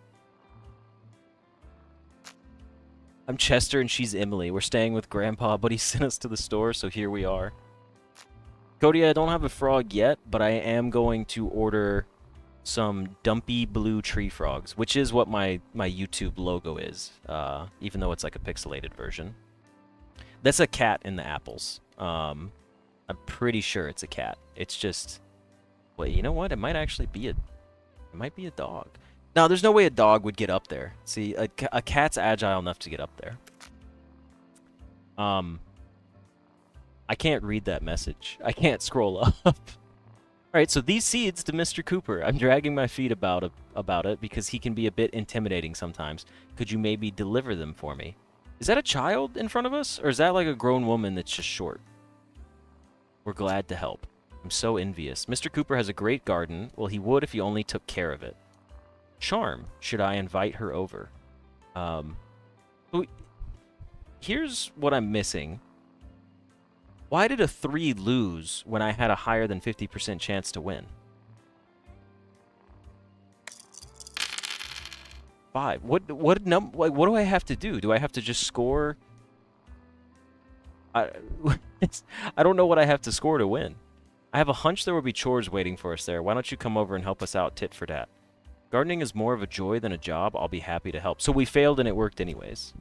I'm Chester and she's Emily. We're staying with Grandpa, but he sent us to the store, so here we are. Cody, I don't have a frog yet, but I am going to order some dumpy blue tree frogs, which is what my YouTube logo is, even though it's like a pixelated version. That's a cat in the apples. I'm pretty sure it's a cat. It's just... Wait, you know what? It might actually be It might be a dog. No, there's no way a dog would get up there. See, a cat's agile enough to get up there. I can't read that message. I can't scroll up. Alright, so these seeds to Mr. Cooper. I'm dragging my feet about it because he can be a bit intimidating sometimes. Could you maybe deliver them for me? Is that a child in front of us? Or is that like a grown woman that's just short? We're glad to help. I'm so envious. Mr. Cooper has a great garden. Well, he would if he only took care of it. Charm. Should I invite her over? Here's what I'm missing. Why did a 3 lose when I had a higher than 50% chance to win? 5. What do I have to do? Do I have to just score? I don't know what I have to score to win. I have a hunch there will be chores waiting for us there. Why don't you come over and help us out tit for tat? Gardening is more of a joy than a job. I'll be happy to help. So we failed and it worked anyways.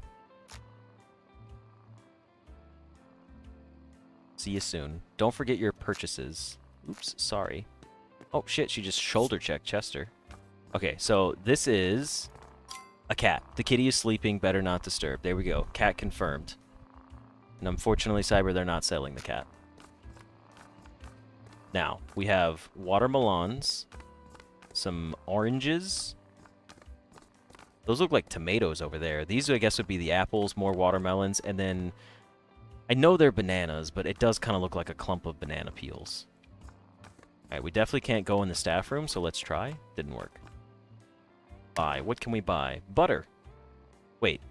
See you soon. Don't forget your purchases. Oops, sorry. Oh shit, she just shoulder checked Chester. Okay, so this is a cat. The kitty is sleeping, better not disturb. There we go. Cat confirmed. And unfortunately, Cyber, they're not selling the cat. Now, we have watermelons, some oranges. Those look like tomatoes over there. These, I guess, would be the apples, more watermelons, and then I know they're bananas, but it does kind of look like a clump of banana peels. Alright, we definitely can't go in the staff room, so let's try. Didn't work. Buy. What can we buy? Butter. Wait.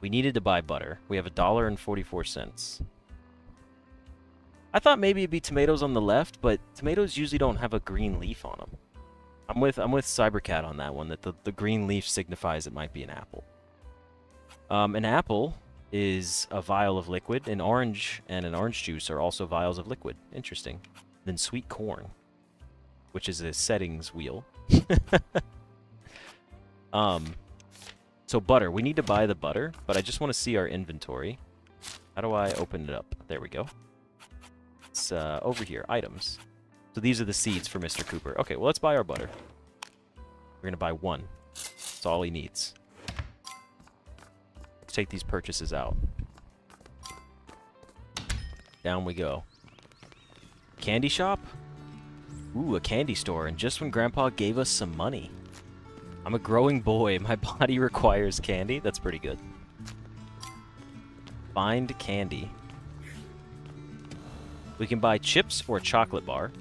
We needed to buy butter. We have $1.44. I thought maybe it'd be tomatoes on the left, but tomatoes usually don't have a green leaf on them. I'm with Cybercat on that one, that the green leaf signifies it might be an apple. An apple is a vial of liquid. An orange and an orange juice are also vials of liquid. Interesting. Then sweet corn, which is a settings wheel. So butter. We need to buy the butter, but I just want to see our inventory. How do I open it up? There we go. It's over here. Items. So these are the seeds for Mr. Cooper. Okay, well, let's buy our butter. We're going to buy 1. That's all he needs. Let's take these purchases out. Down we go. Candy shop? Ooh, a candy store. And just when Grandpa gave us some money. I'm a growing boy. My body requires candy. That's pretty good. Find candy. We can buy chips or a chocolate bar.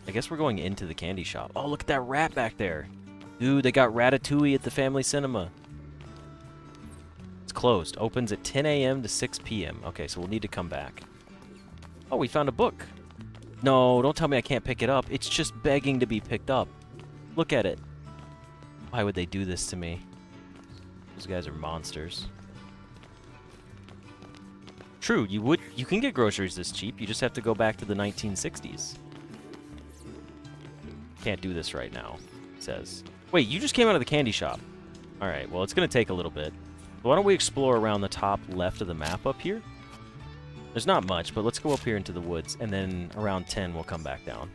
I guess we're going into the candy shop. Oh, look at that rat back there. Dude, they got Ratatouille at the family cinema. It's closed. Opens at 10 a.m. to 6 p.m. Okay, so we'll need to come back. Oh, we found a book. No, don't tell me I can't pick it up. It's just begging to be picked up. Look at it. Why would they do this to me? Those guys are monsters. True, you can get groceries this cheap. You just have to go back to the 1960s. Can't do this right now, it says. Wait, you just came out of the candy shop. Alright, well, it's going to take a little bit. Why don't we explore around the top left of the map up here? There's not much, but let's go up here into the woods, and then around 10 we'll come back down.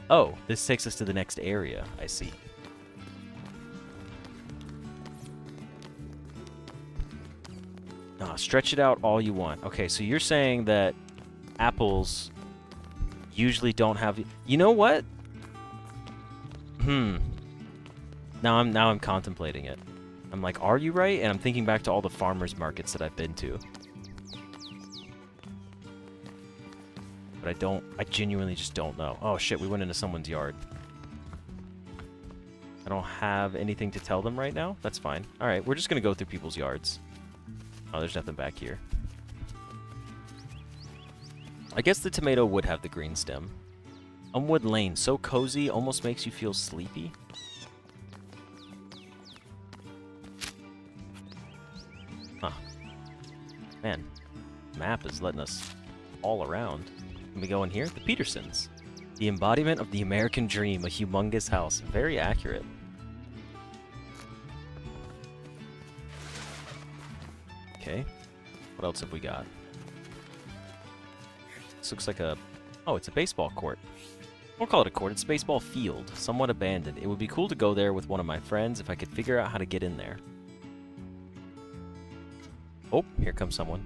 Oh, this takes us to the next area, I see. Stretch it out all you want. Okay, so you're saying that apples usually don't have... You know what? Now I'm contemplating it. I'm like, are you right? And I'm thinking back to all the farmers markets that I've been to. But I genuinely just don't know. Oh shit, we went into someone's yard. I don't have anything to tell them right now? That's fine. Alright, we're just gonna go through people's yards. Oh, there's nothing back here. I guess the tomato would have the green stem. Elmwood Lane, so cozy, almost makes you feel sleepy. Huh. Man, the map is letting us all around. Can we go in here? The Petersons. The embodiment of the American dream, a humongous house. Very accurate. Okay. What else have we got? This looks like a... Oh, it's a baseball court. We'll call it a court. It's a baseball field, somewhat abandoned. It would be cool to go there with one of my friends if I could figure out how to get in there. Oh, here comes someone.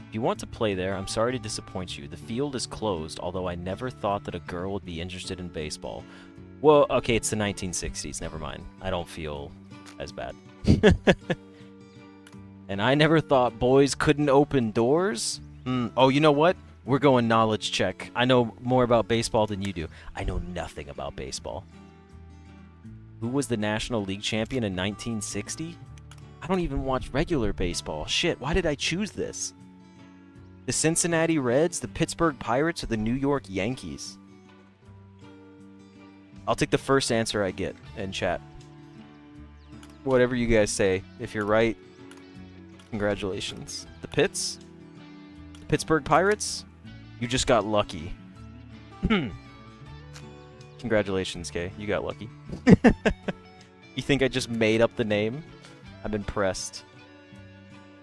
If you want to play there, I'm sorry to disappoint you. The field is closed, although I never thought that a girl would be interested in baseball. Well, okay, it's the 1960s. Never mind. I don't feel as bad. And I never thought boys couldn't open doors? Oh, you know what? We're going knowledge check. I know more about baseball than you do. I know nothing about baseball. Who was the National League champion in 1960? I don't even watch regular baseball. Shit, why did I choose this? The Cincinnati Reds, the Pittsburgh Pirates, or the New York Yankees? I'll take the first answer I get in chat. Whatever you guys say. If you're right, congratulations. The Pits? The Pittsburgh Pirates? You just got lucky. Congratulations, Kay. You got lucky. You think I just made up the name? I'm impressed.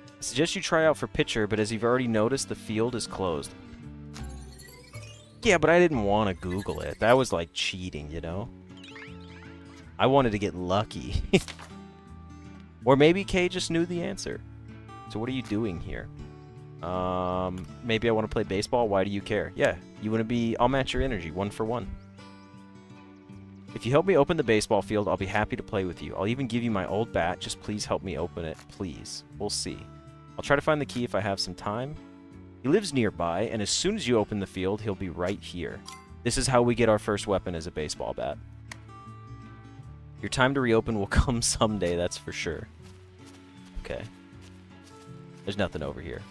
I suggest you try out for pitcher, but as you've already noticed, the field is closed. Yeah, but I didn't want to Google it. That was like cheating, you know? I wanted to get lucky. Or maybe Kay just knew the answer. So what are you doing here? Maybe I want to play baseball. Why do you care? Yeah, you want to be... I'll match your energy, 1 for 1. If you help me open the baseball field, I'll be happy to play with you. I'll even give you my old bat. Just please help me open it, please. We'll see. I'll try to find the key if I have some time. He lives nearby, and as soon as you open the field, he'll be right here. This is how we get our first weapon as a baseball bat. Your time to reopen will come someday, that's for sure. Okay. There's nothing over here.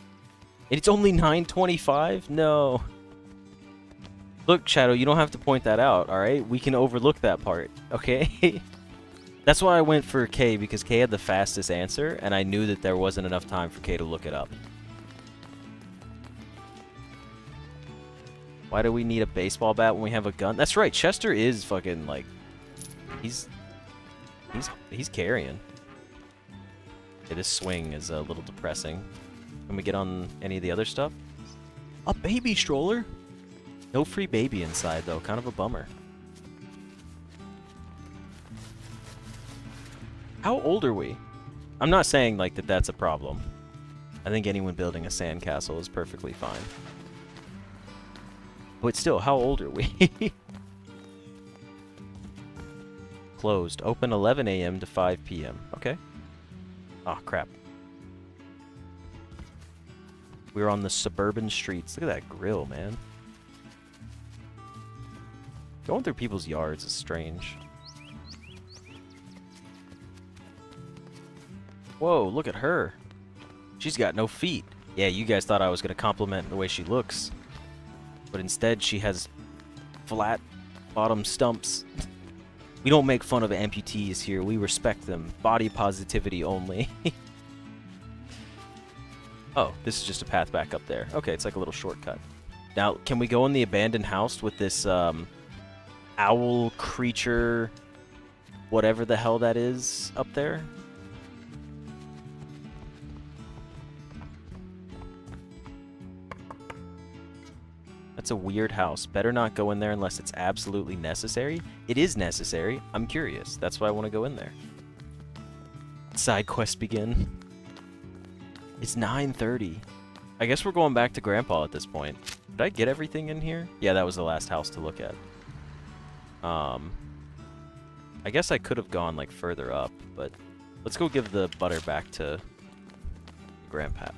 It's only 9:25? No. Look, Shadow, you don't have to point that out, alright? We can overlook that part, okay? That's why I went for Kay, because Kay had the fastest answer, and I knew that there wasn't enough time for Kay to look it up. Why do we need a baseball bat when we have a gun? That's right, Chester is fucking, like... He's carrying. Okay, this swing is a little depressing. Can we get on any of the other stuff? A baby stroller? No free baby inside, though. Kind of a bummer. How old are we? I'm not saying, like, that that's a problem. I think anyone building a sandcastle is perfectly fine. But still, how old are we? Closed. Open 11 a.m. to 5 p.m. Okay. Oh, crap. We're on the suburban streets. Look at that grill, man. Going through people's yards is strange. Whoa, look at her. She's got no feet. Yeah, you guys thought I was going to compliment the way she looks. But instead, she has flat bottom stumps. We don't make fun of amputees here. We respect them. Body positivity only. Oh, this is just a path back up there. Okay, it's like a little shortcut. Now, can we go in the abandoned house with this owl creature, whatever the hell that is, up there? That's a weird house. Better not go in there unless it's absolutely necessary. It is necessary. I'm curious. That's why I want to go in there. Side quest begin. It's 9:30. I guess we're going back to Grandpa at this point. Did I get everything in here? Yeah, that was the last house to look at. I guess I could have gone like further up, but let's go give the butter back to Grandpa.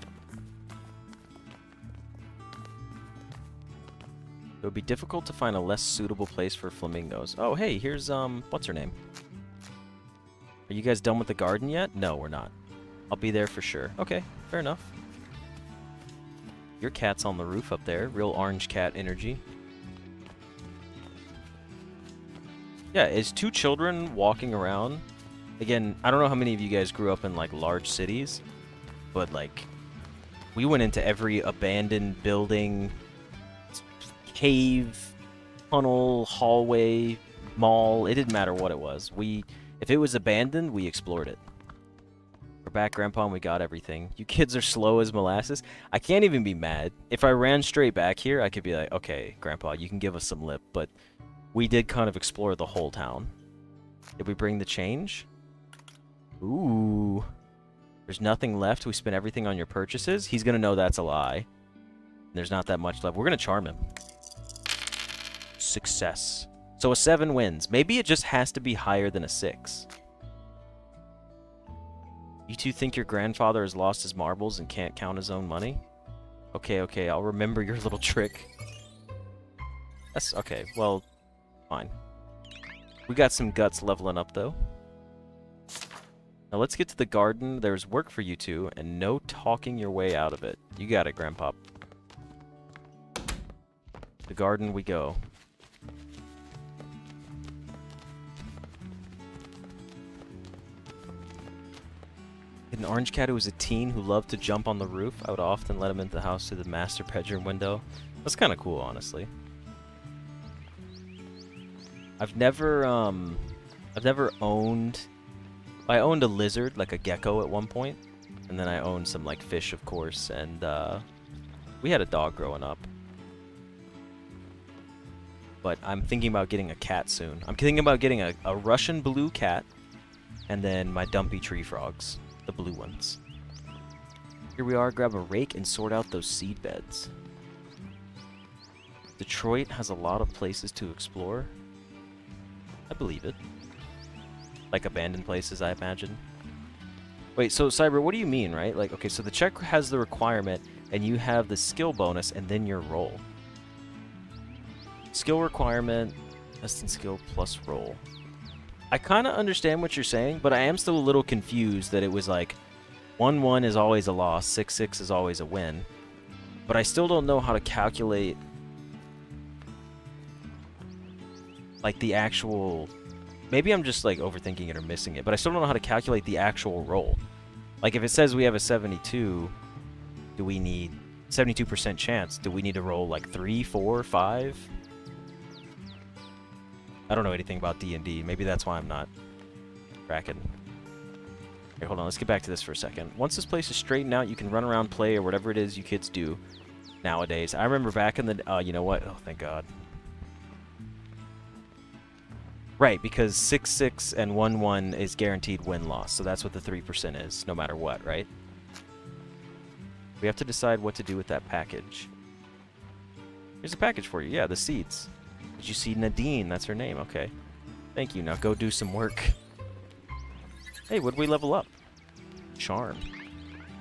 It would be difficult to find a less suitable place for flamingos. Oh, hey, here's, what's her name? Are you guys done with the garden yet? No, we're not. I'll be there for sure. Okay, fair enough. Your cat's on the roof up there. Real orange cat energy. Yeah, it's 2 children walking around. Again, I don't know how many of you guys grew up in, like, large cities, but, like, we went into every abandoned building, cave, tunnel, hallway, mall. It didn't matter what it was. If it was abandoned, we explored it. We're back, Grandpa, and we got everything. You kids are slow as molasses. I can't even be mad. If I ran straight back here, I could be like, okay, Grandpa, you can give us some lip, but we did kind of explore the whole town. Did we bring the change? Ooh. There's nothing left. We spent everything on your purchases. He's going to know that's a lie. There's not that much left. We're going to charm him. Success. So a 7 wins. Maybe it just has to be higher than a 6. You two think your grandfather has lost his marbles and can't count his own money? Okay, okay, I'll remember your little trick. That's okay, well, fine. We got some guts leveling up, though. Now let's get to the garden. There's work for you two, and no talking your way out of it. You got it, Grandpa. The garden we go. An orange cat who was a teen who loved to jump on the roof. I would often let him into the house through the master bedroom window. That's kind of cool, honestly. I've never owned... I owned a lizard, like a gecko at one point. And then I owned some, like, fish, of course. And, we had a dog growing up. But I'm thinking about getting a cat soon. I'm thinking about getting a Russian blue cat. And then my dumpy tree frogs. The blue ones. Here we are, grab a rake and sort out those seed beds. Detroit has a lot of places to explore. I believe it. Like abandoned places, I imagine. Wait, so Cyber, what do you mean, right? Like, okay, so the check has the requirement, and you have the skill bonus, and then your roll. Skill requirement, less than skill plus roll. I kind of understand what you're saying, but I am still a little confused that it was like 1-1 is always a loss, 6-6 is always a win. But I still don't know how to calculate like the actual... Maybe I'm just like overthinking it or missing it, but I still don't know how to calculate the actual roll. Like if it says we have a 72, do we need 72% chance? Do we need to roll like 3, 4, 5? I don't know anything about D&D. Maybe that's why I'm not cracking. Here, hold on. Let's get back to this for a second. Once this place is straightened out, you can run around, play, or whatever it is you kids do nowadays. I remember back in the... you know what? Oh, thank God. Right, because 6-6 and 1-1 is guaranteed win-loss, so that's what the 3% is, no matter what, right? We have to decide what to do with that package. Here's a package for you. Yeah, the seeds. Did you see Nadine? That's her name. Okay. Thank you. Now go do some work. Hey, what did we level up? Charm.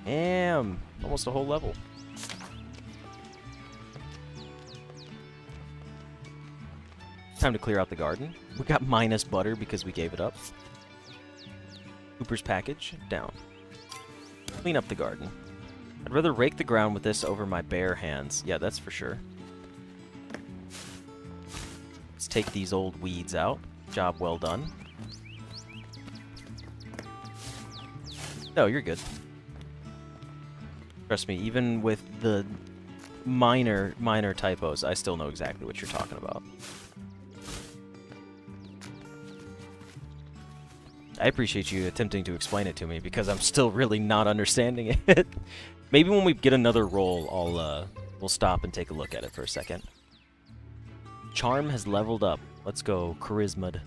Damn. Almost a whole level. Time to clear out the garden. We got minus butter because we gave it up. Cooper's package. Down. Clean up the garden. I'd rather rake the ground with this over my bare hands. Yeah, that's for sure. Let's take these old weeds out. Job well done. No, you're good. Trust me, even with the minor typos, I still know exactly what you're talking about. I appreciate you attempting to explain it to me because I'm still really not understanding it. Maybe when we get another roll, we'll stop and take a look at it for a second. Charm has leveled up. Let's go charisma'd.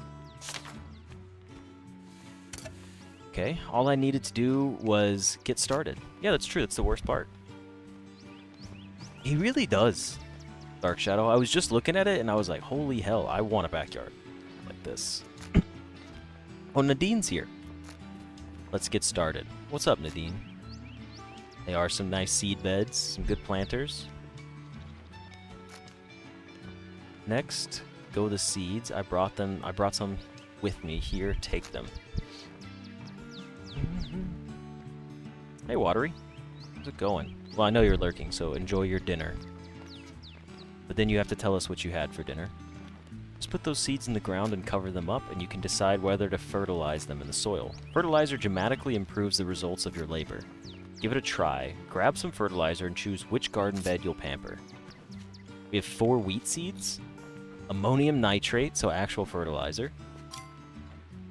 Okay, all I needed to do was get started. Yeah, that's true. That's the worst part. He really does, Dark Shadow. I was just looking at it and I was like, holy hell, I want a backyard like this. Oh, Nadine's here. Let's get started. What's up, Nadine? They are some nice seed beds, some good planters. Next, go the seeds. I brought some with me here. Take them. Hey, Watery. How's it going? Well, I know you're lurking, so enjoy your dinner. But then you have to tell us what you had for dinner. Just put those seeds in the ground and cover them up, and you can decide whether to fertilize them in the soil. Fertilizer dramatically improves the results of your labor. Give it a try. Grab some fertilizer and choose which garden bed you'll pamper. We have 4 wheat seeds, ammonium nitrate, so actual fertilizer.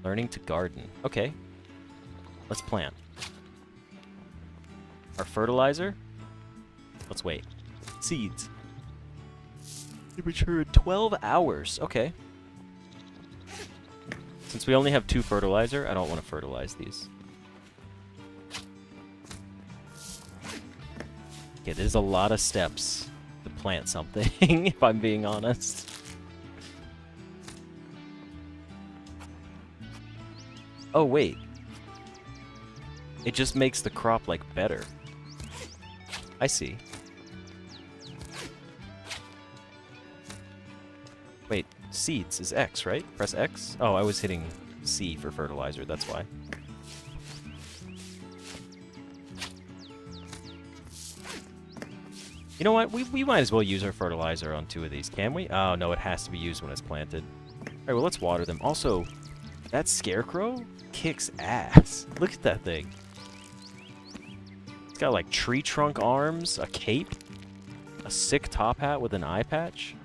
Learning to garden. Okay. Let's plant. Our fertilizer? Let's wait. Seeds. They mature in 12 hours. Okay. Since we only have 2 fertilizer, I don't want to fertilize these. Okay, there's a lot of steps to plant something, if I'm being honest. Oh, wait. It just makes the crop, like, better. I see. Wait, seeds is X, right? Press X? Oh, I was hitting C for fertilizer, that's why. You know what? We might as well use our fertilizer on 2 of these, can we? Oh, no, it has to be used when it's planted. Alright, well, let's water them. Also, that scarecrow kicks ass. Look at that thing. It's got, like, tree trunk arms, a cape, a sick top hat with an eye patch.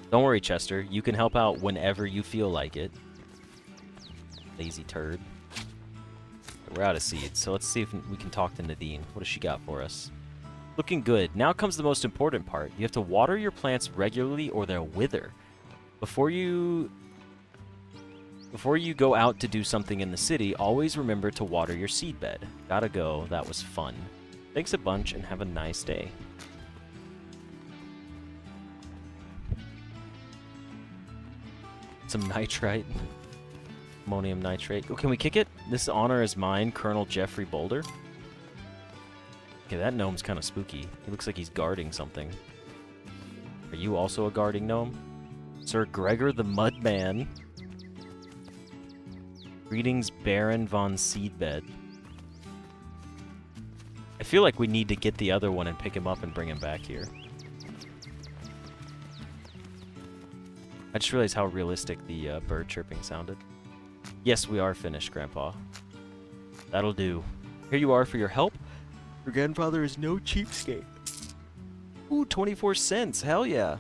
Don't worry, Chester. You can help out whenever you feel like it. Lazy turd. We're out of seeds, so let's see if we can talk to Nadine. What does she got for us? Looking good. Now comes the most important part. You have to water your plants regularly or they'll wither. Before you go out to do something in the city, always remember to water your seed bed. Gotta go. That was fun. Thanks a bunch and have a nice day. Some nitrite. Ammonium nitrate. Oh, can we kick it? This honor is mine, Colonel Jeffrey Boulder. Okay, that gnome's kind of spooky. He looks like he's guarding something. Are you also a guarding gnome? Sir Gregor the Mudman. Greetings, Baron von Seedbed. I feel like we need to get the other one and pick him up and bring him back here. I just realized how realistic the bird chirping sounded. Yes, we are finished, Grandpa. That'll do. Here you are for your help. Your grandfather is no cheapskate. Ooh, 24 cents. Hell yeah.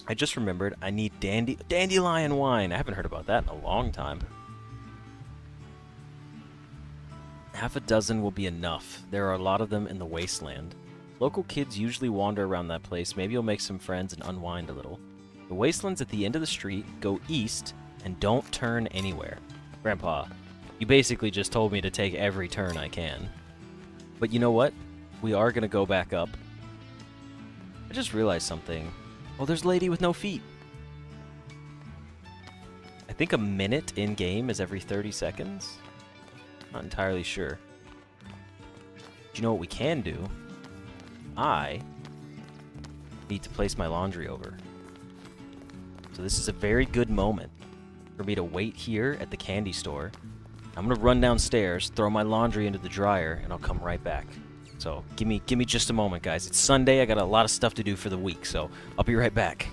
I just remembered I need dandelion wine. I haven't heard about that in a long time. Half a dozen will be enough. There are a lot of them in the wasteland. Local kids usually wander around that place. Maybe you'll make some friends and unwind a little. The wasteland's at the end of the street. Go east and don't turn anywhere. Grandpa, you basically just told me to take every turn I can. But you know what? We are going to go back up. I just realized something. Oh, there's Lady with no feet. I think a minute in-game is every 30 seconds. Not entirely sure. Do you know what we can do? I need to place my laundry over. So this is a very good moment for me to wait here at the candy store. I'm gonna run downstairs, throw my laundry into the dryer, and I'll come right back. So give me just a moment, guys. It's Sunday. I got a lot of stuff to do for the week, so I'll be right back.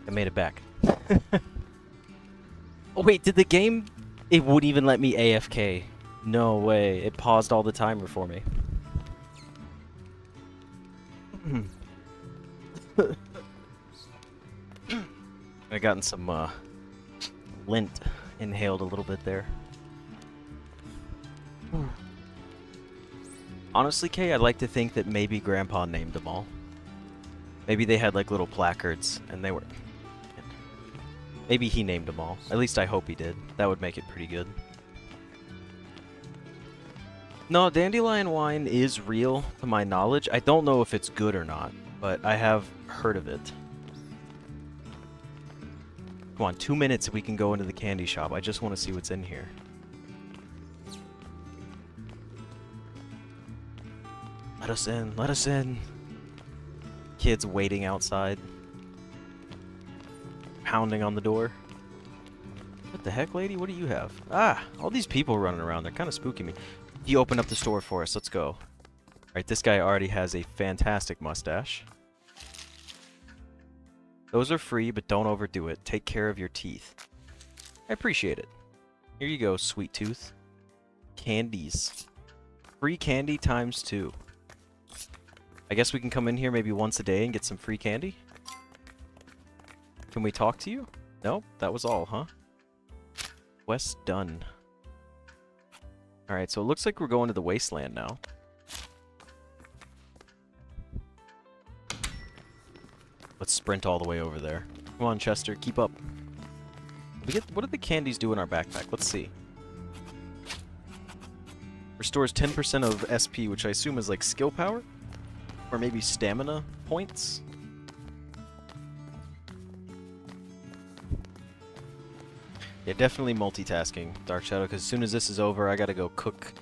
I made it back. Oh wait, did the game... It wouldn't even let me AFK. No way. It paused all the timer for me. I gotten some lint inhaled a little bit there. Honestly, Kay, I'd like to think that maybe Grandpa named them all. Maybe they had like little placards and they were... Maybe he named them all. At least I hope he did. That would make it pretty good. No, dandelion wine is real, to my knowledge. I don't know if it's good or not, but I have heard of it. Come on, 2 minutes we can go into the candy shop. I just want to see what's in here. Let us in, let us in. Kids waiting outside. Pounding on the door. What the heck, lady? What do you have? Ah, all these people running around. They're kind of spooking me. You open up the store for us. Let's go. Alright, this guy already has a fantastic mustache. Those are free, but don't overdo it. Take care of your teeth. I appreciate it. Here you go, sweet tooth. Candies. Free candy times 2. I guess we can come in here maybe once a day and get some free candy? Can we talk to you? Nope, that was all, huh? Quest done. Alright, so it looks like we're going to the wasteland now. Let's sprint all the way over there. Come on, Chester, keep up. What do the candies do in our backpack? Let's see. Restores 10% of SP, which I assume is like skill power? Or maybe stamina points? Yeah, definitely multitasking, Dark Shadow, because as soon as this is over, I gotta go cook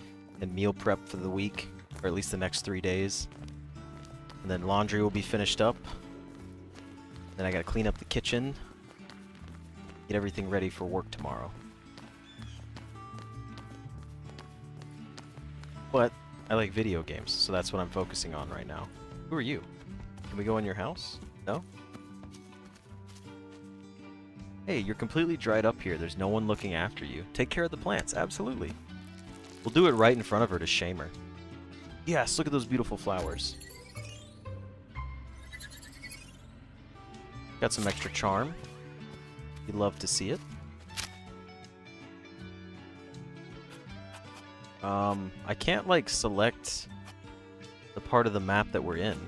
and meal prep for the week, or at least the next 3 days. And then laundry will be finished up. Then I gotta clean up the kitchen, get everything ready for work tomorrow. But I like video games, so that's what I'm focusing on right now. Who are you? Can we go in your house? No? Hey, you're completely dried up here. There's no one looking after you. Take care of the plants. Absolutely. We'll do it right in front of her to shame her. Yes, look at those beautiful flowers. Got some extra charm. You'd love to see it. I can't, like, select the part of the map that we're in.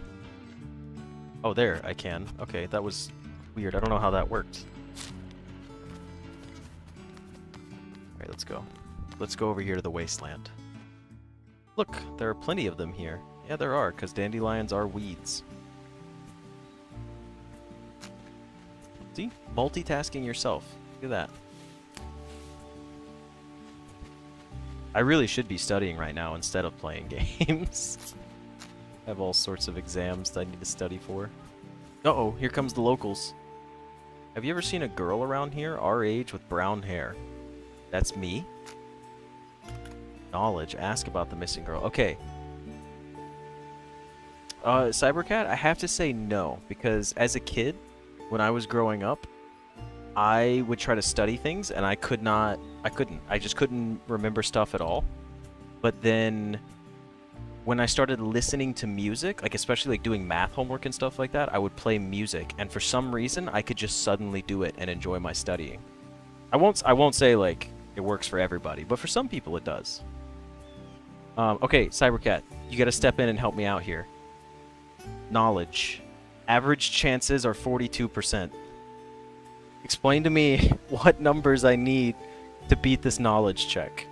Oh, there, I can. Okay, that was weird. I don't know how that worked. Alright, let's go. Let's go over here to the wasteland. Look, there are plenty of them here. Yeah, there are, because dandelions are weeds. See? Multitasking yourself. Look at that. I really should be studying right now instead of playing games. I have all sorts of exams that I need to study for. Uh-oh, here comes the locals. Have you ever seen a girl around here our age with brown hair? That's me. Knowledge. Ask about the missing girl. Okay. Cybercat, I have to say no, because as a kid, when I was growing up, I would try to study things, and I couldn't. I just couldn't remember stuff at all. But then, when I started listening to music, like especially like doing math homework and stuff like that, I would play music, and for some reason, I could just suddenly do it and enjoy my studying. I won't say like it works for everybody, but for some people it does. Okay, Cybercat, you gotta step in and help me out here. Knowledge. Average chances are 42%. Explain to me what numbers I need to beat this knowledge check.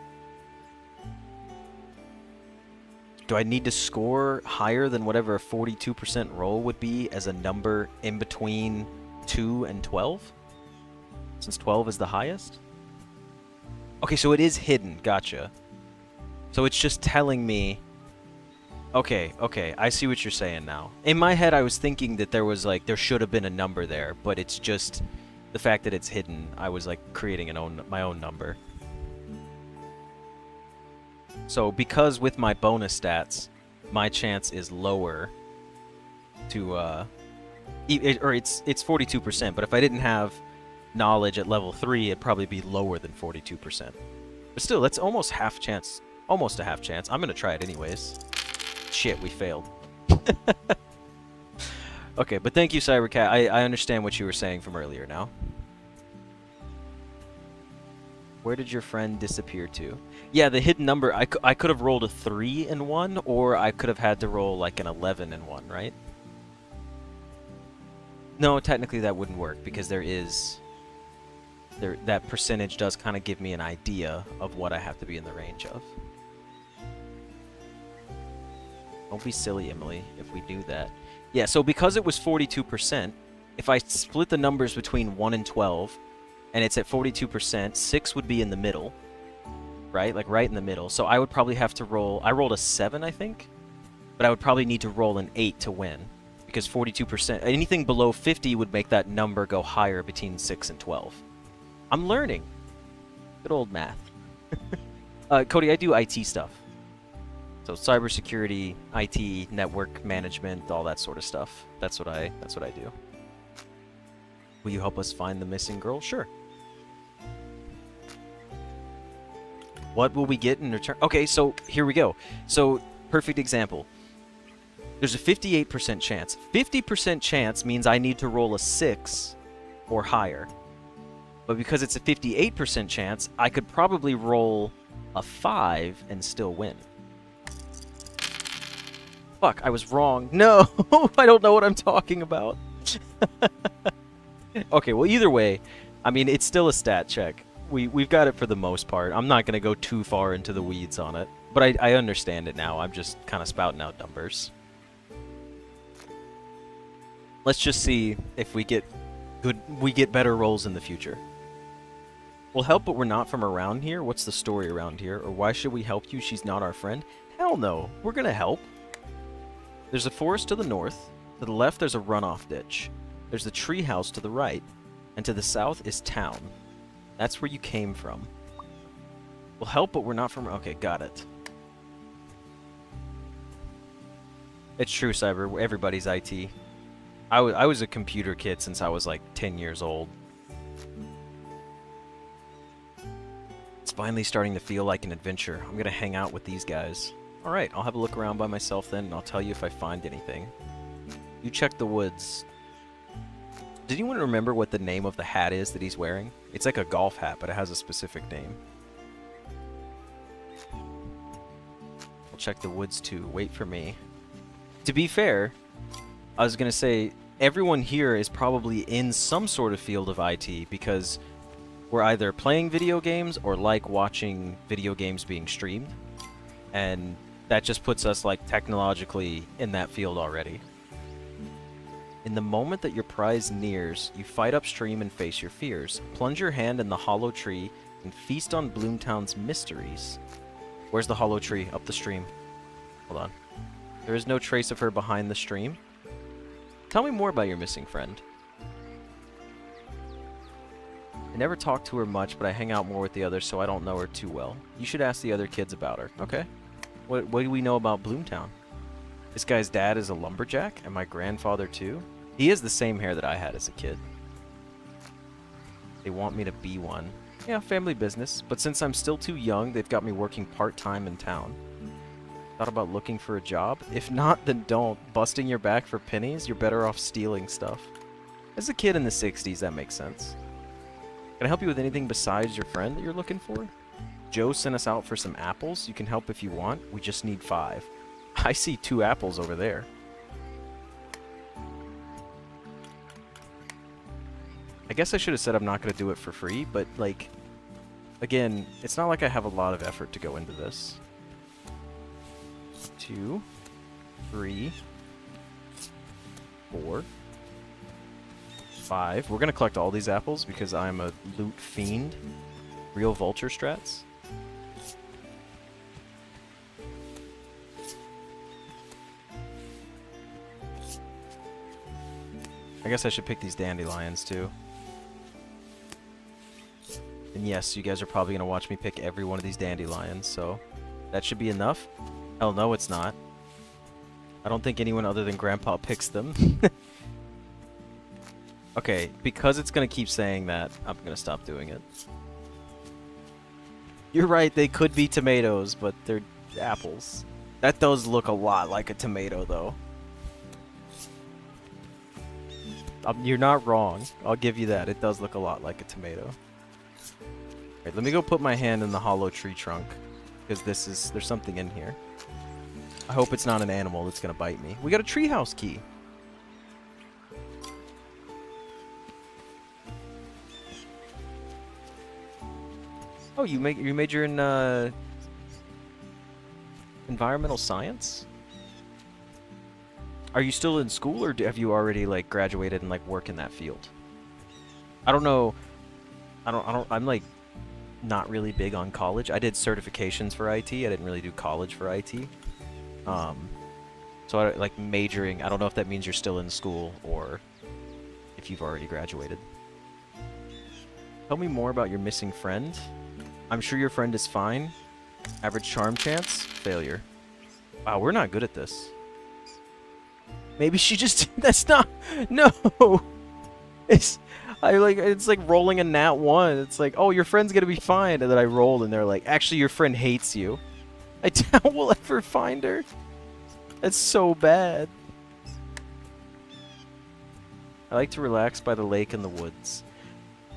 Do I need to score higher than whatever a 42% roll would be as a number in between 2 and 12? Since 12 is the highest? Okay, so it is hidden. Gotcha. So it's just telling me... Okay, I see what you're saying now. In my head, I was thinking that there was, like, there should have been a number there, but it's just the fact that it's hidden. I was, like, creating my own number. So, because with my bonus stats, my chance is lower to Or it's 42%, but if I didn't have knowledge at level 3, it'd probably be lower than 42%. But still, that's almost half chance. Almost a half chance. I'm gonna try it anyways. Shit, we failed. Okay, but thank you, Cybercat. I understand what you were saying from earlier now. Where did your friend disappear to? Yeah, the hidden number, I could have rolled a 3 in one, or I could have had to roll like an 11 in one, right? No, technically that wouldn't work, because that percentage does kind of give me an idea of what I have to be in the range of. Don't be silly, Emily, if we do that. Yeah, so because it was 42%, if I split the numbers between 1 and 12, and it's at 42%, 6 would be in the middle, right? Like right in the middle. So I would probably have to roll... I rolled a 7, I think, but I would probably need to roll an 8 to win, because 42%... Anything below 50 would make that number go higher between 6 and 12. I'm learning. Good old math. Cody, I do IT stuff. So cybersecurity, IT, network management, all that sort of stuff. That's what I do. Will you help us find the missing girl? Sure. What will we get in return? Okay, so here we go. So, perfect example. There's a 58% chance. 50% chance means I need to roll a 6 or higher. But because it's a 58% chance, I could probably roll a 5 and still win. Fuck, I was wrong. No, I don't know what I'm talking about. Okay, well, either way, I mean, it's still a stat check. We've got it for the most part. I'm not going to go too far into the weeds on it. But I understand it now. I'm just kind of spouting out numbers. Let's just see if we get better rolls in the future. We'll help, but we're not from around here? What's the story around here? Or why should we help you? She's not our friend? Hell no. We're going to help. There's a forest to the north. To the left, there's a runoff ditch. There's the treehouse to the right. And to the south is town. That's where you came from. We'll help, but we're not from... Okay, got it. It's true, Cyber. Everybody's IT. I was a computer kid since I was like 10 years old. It's finally starting to feel like an adventure. I'm gonna hang out with these guys. Alright, I'll have a look around by myself then, and I'll tell you if I find anything. You check the woods. Did anyone remember what the name of the hat is that he's wearing? It's like a golf hat, but it has a specific name. I'll check the woods too. Wait for me. To be fair, I was gonna say, everyone here is probably in some sort of field of IT, because we're either playing video games or like watching video games being streamed. And that just puts us like technologically in that field already. In the moment that your prize nears, you fight upstream and face your fears. Plunge your hand in the hollow tree and feast on BloomTown's mysteries. Where's the hollow tree? Up the stream. Hold on. There is no trace of her behind the stream. Tell me more about your missing friend. I never talk to her much, but I hang out more with the others, so I don't know her too well. You should ask the other kids about her, okay? What do we know about BloomTown? This guy's dad is a lumberjack, and my grandfather too. He has the same hair that I had as a kid. They want me to be one. Yeah, family business, but since I'm still too young, they've got me working part-time in town. Thought about looking for a job? If not, then don't. Busting your back for pennies? You're better off stealing stuff. As a kid in the 60s, that makes sense. Can I help you with anything besides your friend that you're looking for? Joe sent us out for some apples. You can help if you want. We just need 5. I see 2 apples over there. I guess I should have said I'm not going to do it for free, but, like, again, it's not like I have a lot of effort to go into this. 2, 3, 4, 5. We're going to collect all these apples because I'm a loot fiend. Real vulture strats. I guess I should pick these dandelions too. And yes, you guys are probably going to watch me pick every one of these dandelions, so that should be enough. Hell no, it's not. I don't think anyone other than Grandpa picks them. Okay, because it's gonna keep saying that, I'm gonna stop doing it. You're right, they could be tomatoes, but they're apples. That does look a lot like a tomato, though. You're not wrong. I'll give you that. It does look a lot like a tomato. Alright, let me go put my hand in the hollow tree trunk. Because there's something in here. I hope it's not an animal that's gonna bite me. We got a treehouse key. Oh, you major in environmental science? Are you still in school, or have you already like graduated and like work in that field? I don't know. I'm like not really big on college. I did certifications for IT. I didn't really do college for IT. So I like majoring. I don't know if that means you're still in school or if you've already graduated. Tell me more about your missing friend. I'm sure your friend is fine. Average charm chance? Failure. Wow, we're not good at this. Maybe she just... That's not... No! It's like rolling a nat 1. It's like, oh, your friend's gonna be fine. And then I roll and they're like, actually, your friend hates you. I doubt we'll ever find her. That's so bad. I like to relax by the lake and the woods.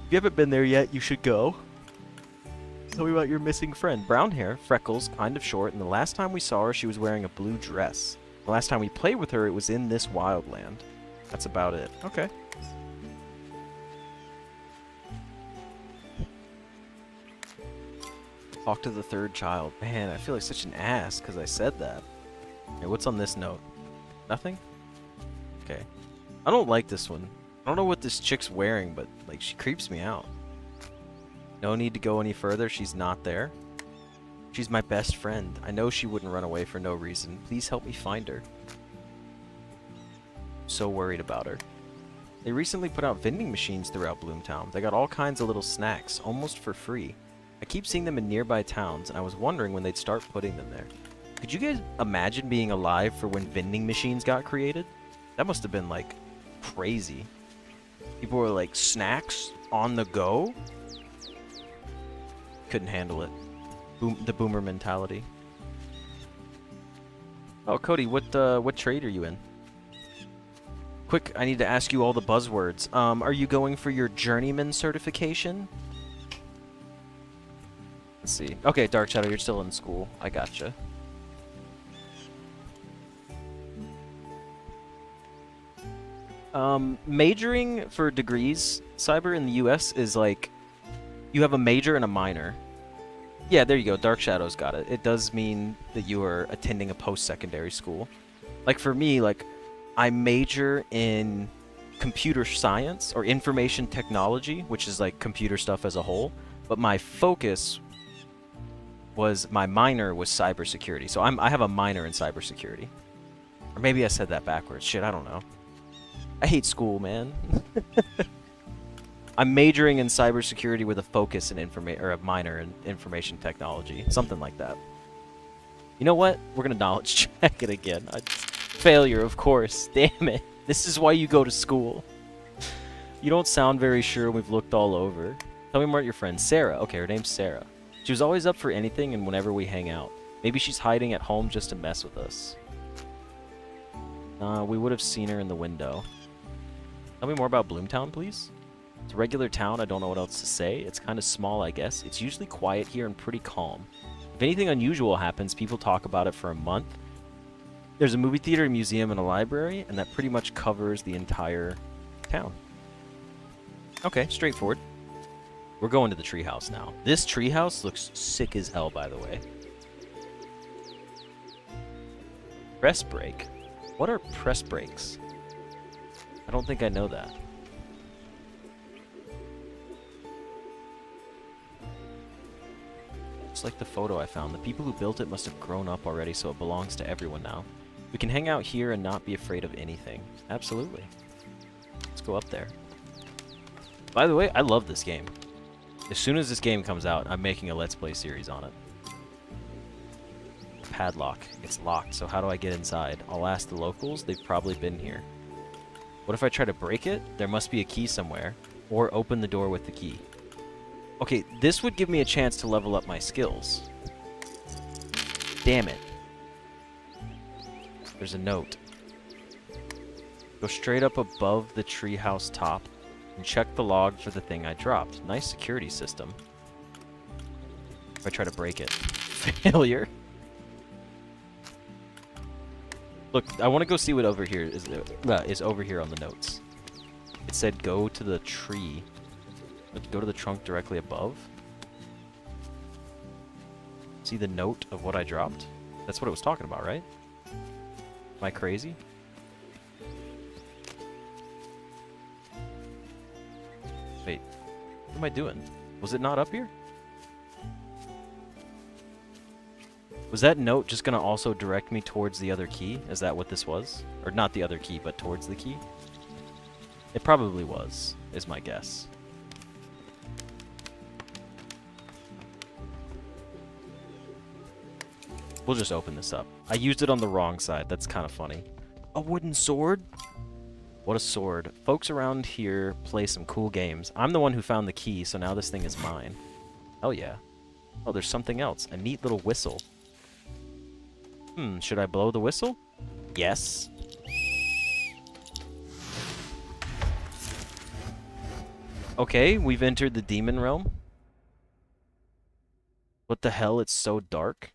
If you haven't been there yet, you should go. Tell me about your missing friend. Brown hair, freckles, kind of short, and the last time we saw her, she was wearing a blue dress. The last time we played with her, it was in this wildland. That's about it. Okay. Talk to the third child. Man, I feel like such an ass because I said that. Okay, what's on this note? Nothing? Okay. I don't like this one. I don't know what this chick's wearing, but like she creeps me out. No need to go any further. She's not there. She's my best friend. I know she wouldn't run away for no reason. Please help me find her. So worried about her. They recently put out vending machines throughout BloomTown. They got all kinds of little snacks, almost for free. I keep seeing them in nearby towns, and I was wondering when they'd start putting them there. Could you guys imagine being alive for when vending machines got created? That must have been, like, crazy. People were like, snacks on the go? Couldn't handle it. The boomer mentality. Oh, Cody, what trade are you in? Quick, I need to ask you all the buzzwords. Are you going for your journeyman certification? Let's see. Okay, Dark Shadow, you're still in school. I gotcha. Majoring for degrees, Cyber, in the US is like, you have a major and a minor. Yeah, there you go. Dark Shadow's got it. It does mean that you are attending a post-secondary school. Like for me, like, I major in computer science or information technology, which is like computer stuff as a whole. But my focus was, my minor was cybersecurity. So I have a minor in cybersecurity. Or maybe I said that backwards. Shit, I don't know. I hate school, man. I'm majoring in cybersecurity with a focus in a minor in information technology, something like that. You know what? We're gonna knowledge check it again. Failure, of course. Damn it. This is why you go to school. You don't sound very sure. We've looked all over. Tell me more about your friend Sarah. Okay, her name's Sarah. She was always up for anything, and whenever we hang out, maybe she's hiding at home just to mess with us. We would have seen her in the window. Tell me more about BloomTown, please. It's a regular town. I don't know what else to say. It's kind of small, I guess. It's usually quiet here and pretty calm. If anything unusual happens, people talk about it for a month. There's a movie theater, a museum, and a library, and that pretty much covers the entire town. Okay, straightforward. We're going to the treehouse now. This treehouse looks sick as hell, by the way. Press break? What are press breaks? I don't think I know that. It's like the photo I found. The people who built it must have grown up already, so it belongs to everyone now. We can hang out here and not be afraid of anything. Absolutely. Let's go up there. By the way, I love this game. As soon as this game comes out, I'm making a Let's Play series on it. Padlock. It's locked, so how do I get inside? I'll ask the locals. They've probably been here. What if I try to break it? There must be a key somewhere. Or open the door with the key. Okay, this would give me a chance to level up my skills. Damn it. There's a note. Go straight up above the treehouse top and check the log for the thing I dropped. Nice security system. If I try to break it. Failure. Look, I want to go see what over here is over here on the notes. It said go to the tree. Go to the trunk directly above. See the note of what I dropped? That's what it was talking about, right? Am I crazy? Wait, what am I doing? Was it not up here? Was that note just gonna also direct me towards the other key? Is that what this was? Or not the other key, but towards the key? It probably was, is my guess. We'll just open this up. I used it on the wrong side. That's kind of funny. A wooden sword? What a sword. Folks around here play some cool games. I'm the one who found the key, so now this thing is mine. Hell yeah. Oh, there's something else. A neat little whistle. Should I blow the whistle? Yes. Okay, we've entered the demon realm. What the hell? It's so dark.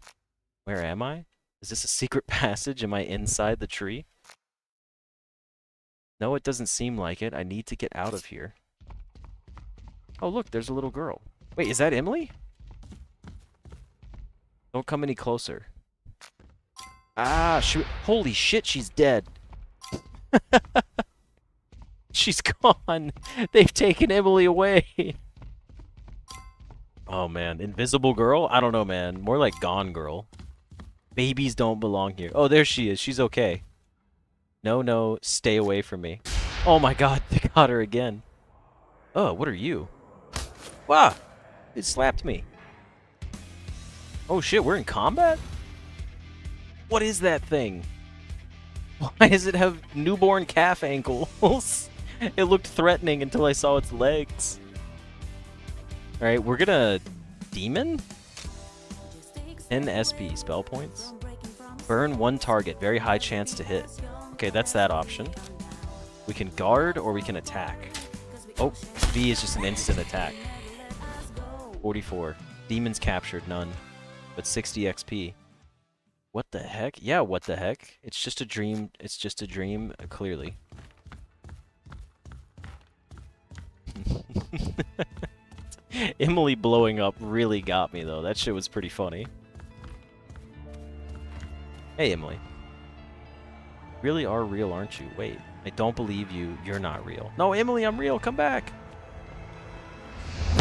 Where am I? Is this a secret passage? Am I inside the tree? No, it doesn't seem like it. I need to get out of here. Oh, look, there's a little girl. Wait, is that Emily? Don't come any closer. Ah, shoot. Holy shit, she's dead. She's gone. They've taken Emily away. Oh, man. Invisible girl? I don't know, man. More like Gone Girl. Babies don't belong here. Oh, there she is. She's okay. No, no. Stay away from me. Oh, my God. They got her again. Oh, what are you? Wow. It slapped me. Oh, shit. We're in combat? What is that thing? Why does it have newborn calf ankles? It looked threatening until I saw its legs. Alright, we're gonna... Demon? 10 SP spell points. Burn one target. Very high chance to hit. Okay, that's that option. We can guard or we can attack. Oh, V is just an instant attack. 44. Demons captured, none. But 60 XP. What the heck? Yeah, what the heck? It's just a dream. It's just a dream, clearly. Emily blowing up really got me, though. That shit was pretty funny. Hey, Emily. Really are real, aren't you? Wait, I don't believe you. You're not real. No, Emily, I'm real. Come back.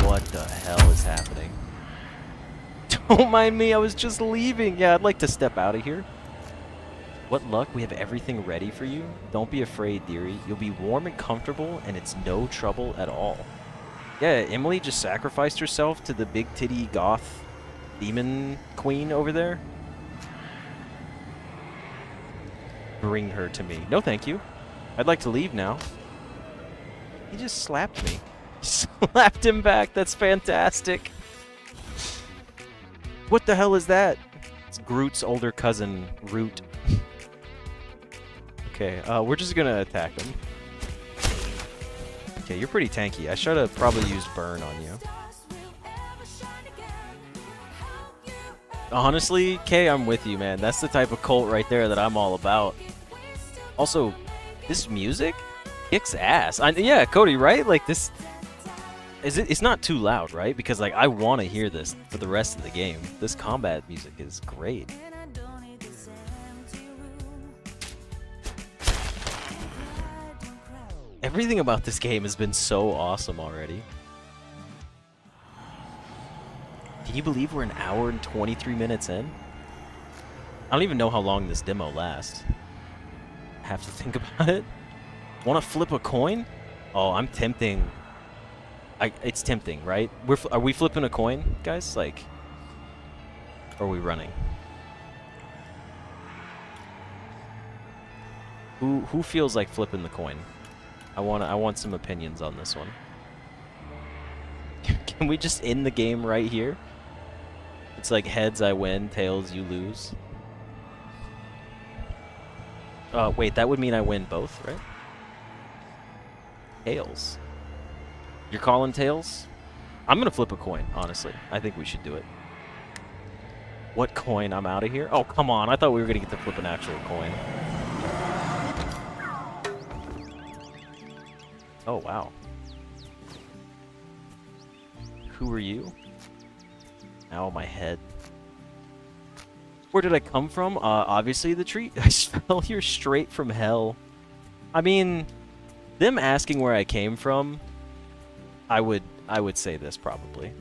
What the hell is happening? Don't mind me, I was just leaving. Yeah, I'd like to step out of here. What luck, we have everything ready for you. Don't be afraid, dearie. You'll be warm and comfortable, and it's no trouble at all. Yeah, Emily just sacrificed herself to the big titty goth demon queen over there. Bring her to me. No, thank you. I'd like to leave now. He just slapped me. Slapped him back. That's fantastic. What the hell is that? It's Groot's older cousin, Root. Okay, we're just gonna attack him. Okay, you're pretty tanky. I should have probably used Burn on you. Honestly, Kay, I'm with you, man. That's the type of cult right there that I'm all about. Also, this music kicks ass. Yeah, Cody, right? Like this... It's not too loud, right? Because like I want to hear this for the rest of the game. This combat music is great. Everything about this game has been so awesome already. Can you believe we're an hour and 23 minutes in? I don't even know how long this demo lasts. I have to think about it. Want to flip a coin? Oh, I'm tempting. It's tempting, right? Are we flipping a coin, guys? Like, or are we running? Who feels like flipping the coin? I want some opinions on this one. Can we just end the game right here? It's like heads I win, tails you lose. Wait, that would mean I win both, right? Tails. You're calling tails? I'm gonna flip a coin, honestly. I think we should do it. What coin? I'm out of here? Oh, come on. I thought we were gonna get to flip an actual coin. Oh, wow. Who are you? Ow, my head. Where did I come from? Obviously the tree. I fell here straight from hell. I mean, them asking where I came from, I would say this probably.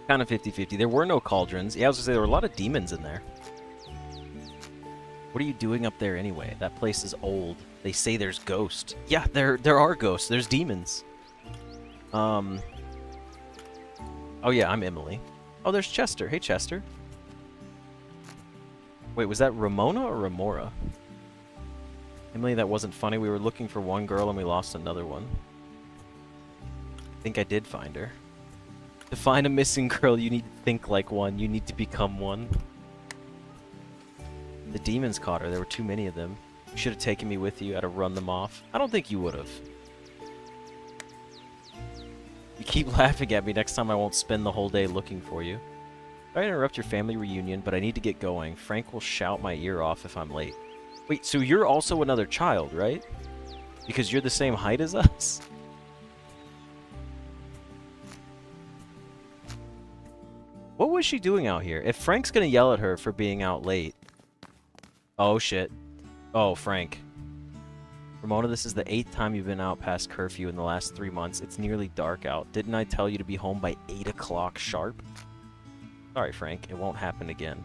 Kind of 50-50. There were no cauldrons. Yeah, I was gonna say there were a lot of demons in there. What are you doing up there anyway? That place is old. They say there's ghosts. Yeah, there are ghosts. There's demons. Oh yeah, I'm Emily. Oh, there's Chester. Hey, Chester. Wait, was that Ramona or Ramora? Emily, that wasn't funny. We were looking for one girl and we lost another one. I think I did find her. To find a missing girl, you need to think like one. You need to become one. The demons caught her. There were too many of them. You should have taken me with you. I'd have run them off. I don't think you would have. You keep laughing at me. Next time I won't spend the whole day looking for you. Sorry to interrupt your family reunion, but I need to get going. Frank will shout my ear off if I'm late. Wait, so you're also another child, right? Because you're the same height as us? What was she doing out here? If Frank's gonna yell at her for being out late... Oh, shit. Oh, Frank. Ramona, this is the 8th time you've been out past curfew in the last 3 months. It's nearly dark out. Didn't I tell you to be home by 8 o'clock sharp? Sorry, Frank. It won't happen again.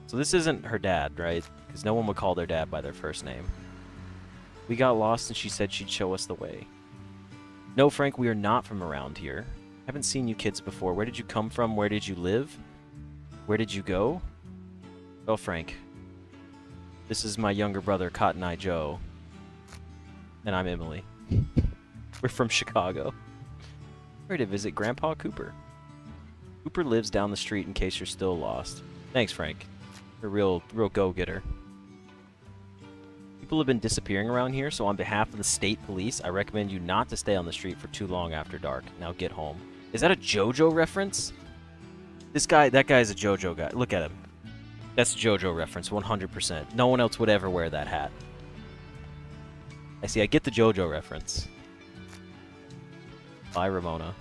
So this isn't her dad, right? Because no one would call their dad by their first name. We got lost and she said she'd show us the way. No, Frank, we are not from around here. Haven't seen you kids before. Where did you come from? Where did you live? Where did you go? Oh, Frank. This is my younger brother, Cotton Eye Joe. And I'm Emily. We're from Chicago. We're to visit Grandpa Cooper. Cooper lives down the street in case you're still lost. Thanks, Frank. You're a real go-getter. People have been disappearing around here, so on behalf of the state police, I recommend you not to stay on the street for too long after dark. Now get home. Is that a JoJo reference? That guy's a JoJo guy. Look at him. That's a JoJo reference, 100%. No one else would ever wear that hat. I see, I get the JoJo reference. Bye, Ramona.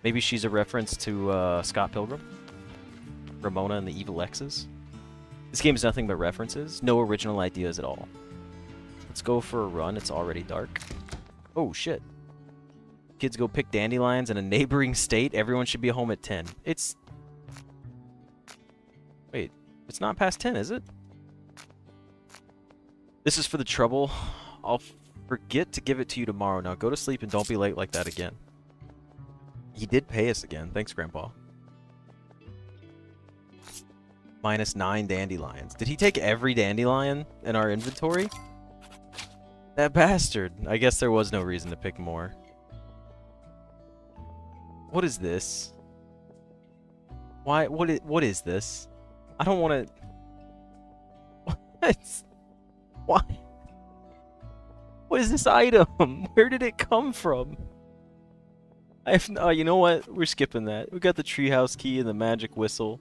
Maybe she's a reference to Scott Pilgrim? Ramona and the Evil Exes? This game is nothing but references. No original ideas at all. Let's go for a run. It's already dark. Oh, shit. Kids go pick dandelions in a neighboring state. Everyone should be home at 10. It's... Wait. It's not past 10, is it? This is for the trouble. I'll forget to give it to you tomorrow. Now go to sleep and don't be late like that again. He did pay us again. Thanks, Grandpa. -9 dandelions. Did he take every dandelion in our inventory? That bastard. I guess there was no reason to pick more. What is this? Why? What is this? I don't want to... What? Why? What is this item? Where did it come from? I have no... you know what? We're skipping that. We got the treehouse key and the magic whistle.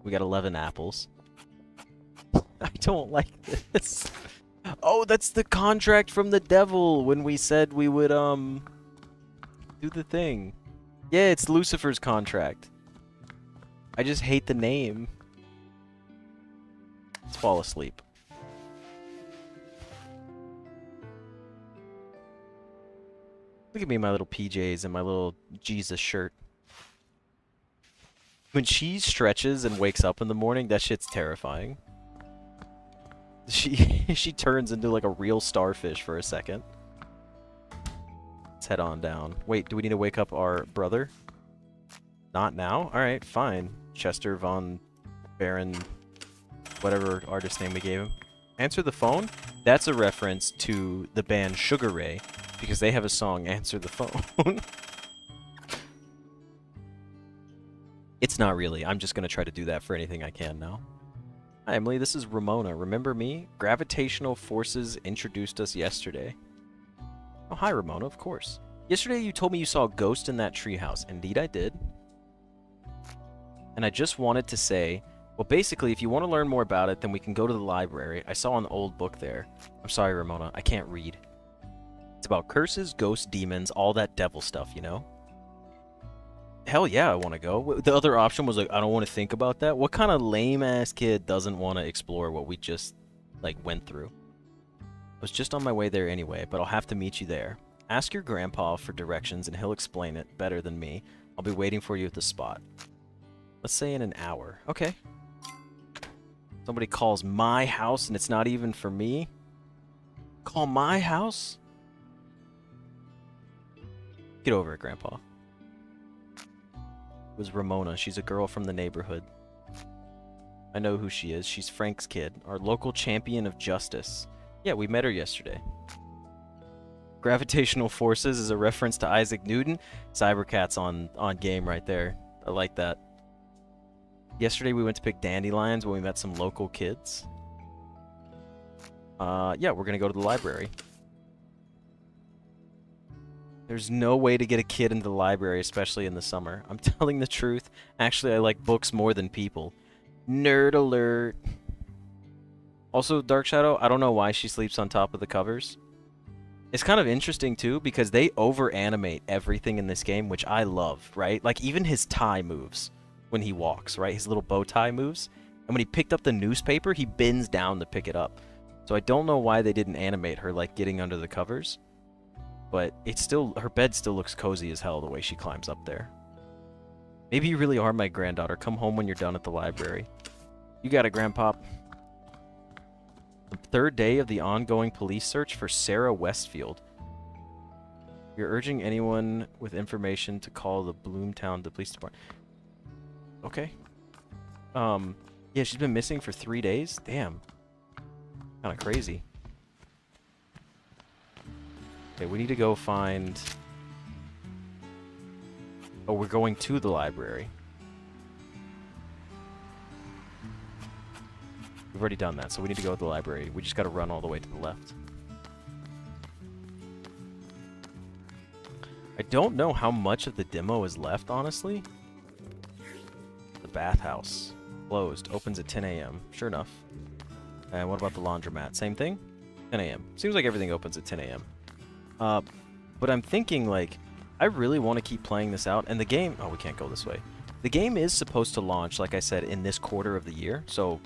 We got 11 apples. I don't like this. Oh, that's the contract from the devil when we said we would, do the thing. Yeah, it's Lucifer's contract. I just hate the name. Let's fall asleep. Look at me in my little PJs and my little Jesus shirt. When she stretches and wakes up in the morning, that shit's terrifying. She turns into like a real starfish for a second. Let's head on down. Wait, do we need to wake up our brother? Not now? Alright, fine. Chester von Baron, whatever artist name we gave him. Answer the phone? That's a reference to the band Sugar Ray, because they have a song, Answer the Phone. It's not really. I'm just going to try to do that for anything I can now. Hi, Emily. This is Ramona. Remember me? Gravitational forces introduced us yesterday. Oh, hi, Ramona. Of course. Yesterday, you told me you saw a ghost in that treehouse. Indeed, I did. And I just wanted to say, well, basically, if you want to learn more about it, then we can go to the library. I saw an old book there. I'm sorry, Ramona. I can't read. It's about curses, ghosts, demons, all that devil stuff, you know? Hell yeah, I want to go. The other option was like, I don't want to think about that. What kind of lame-ass kid doesn't want to explore what we just, like, went through? I was just on my way there anyway, but I'll have to meet you there. Ask your grandpa for directions, and he'll explain it better than me. I'll be waiting for you at the spot. Let's say in an hour. Okay. Somebody calls my house, and it's not even for me? Call my house? Get over it, Grandpa. It was Ramona. She's a girl from the neighborhood. I know who she is. She's Frank's kid, our local champion of justice. Yeah, we met her yesterday. Gravitational forces is a reference to Isaac Newton. Cybercat's on game right there. I like that. Yesterday we went to pick dandelions when we met some local kids. Yeah, we're gonna go to the library. There's no way to get a kid into the library, especially in the summer. I'm telling the truth. Actually, I like books more than people. Nerd alert. Also, Dark Shadow, I don't know why she sleeps on top of the covers. It's kind of interesting, too, because they over-animate everything in this game, which I love, right? Like, even his tie moves when he walks, right? His little bow tie moves. And when he picked up the newspaper, he bends down to pick it up. So I don't know why they didn't animate her, like, getting under the covers. But it's still, her bed still looks cozy as hell the way she climbs up there. Maybe you really are my granddaughter. Come home when you're done at the library. You got it, Grandpop. The third day of the ongoing police search for Sarah Westfield. You're urging anyone with information to call the BloomTown, the police department. Okay. Yeah, she's been missing for 3 days? Damn. Kinda crazy. Okay, we need to go find... Oh, we're going to the library. We've already done that, so we need to go to the library. We just gotta run all the way to the left. I don't know how much of the demo is left, honestly. The bathhouse. Closed. Opens at 10 a.m. Sure enough. And what about the laundromat? Same thing? 10 a.m. Seems like everything opens at 10 a.m. But I'm thinking, like, I really want to keep playing this out. And the game... Oh, we can't go this way. The game is supposed to launch, like I said, in this quarter of the year. So,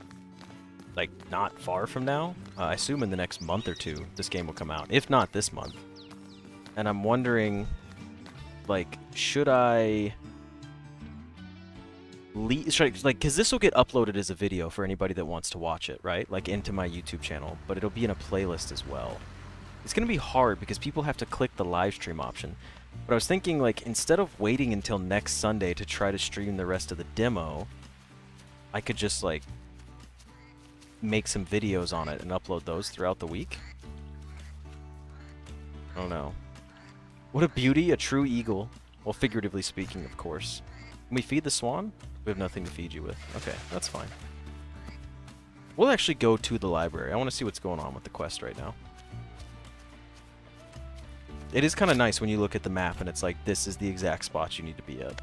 like, not far from now. I assume in the next month or two, this game will come out. If not this month. And I'm wondering, like, should I... like, because this will get uploaded as a video for anybody that wants to watch it, right? Like, into my YouTube channel. But it'll be in a playlist as well. It's going to be hard because people have to click the live stream option. But I was thinking, like, instead of waiting until next Sunday to try to stream the rest of the demo, I could just, like, make some videos on it and upload those throughout the week. I don't know. What a beauty, a true eagle. Well, figuratively speaking, of course. Can we feed the swan? We have nothing to feed you with. Okay, that's fine. We'll actually go to the library. I want to see what's going on with the quest right now. It is kind of nice when you look at the map and it's like, this is the exact spot you need to be at.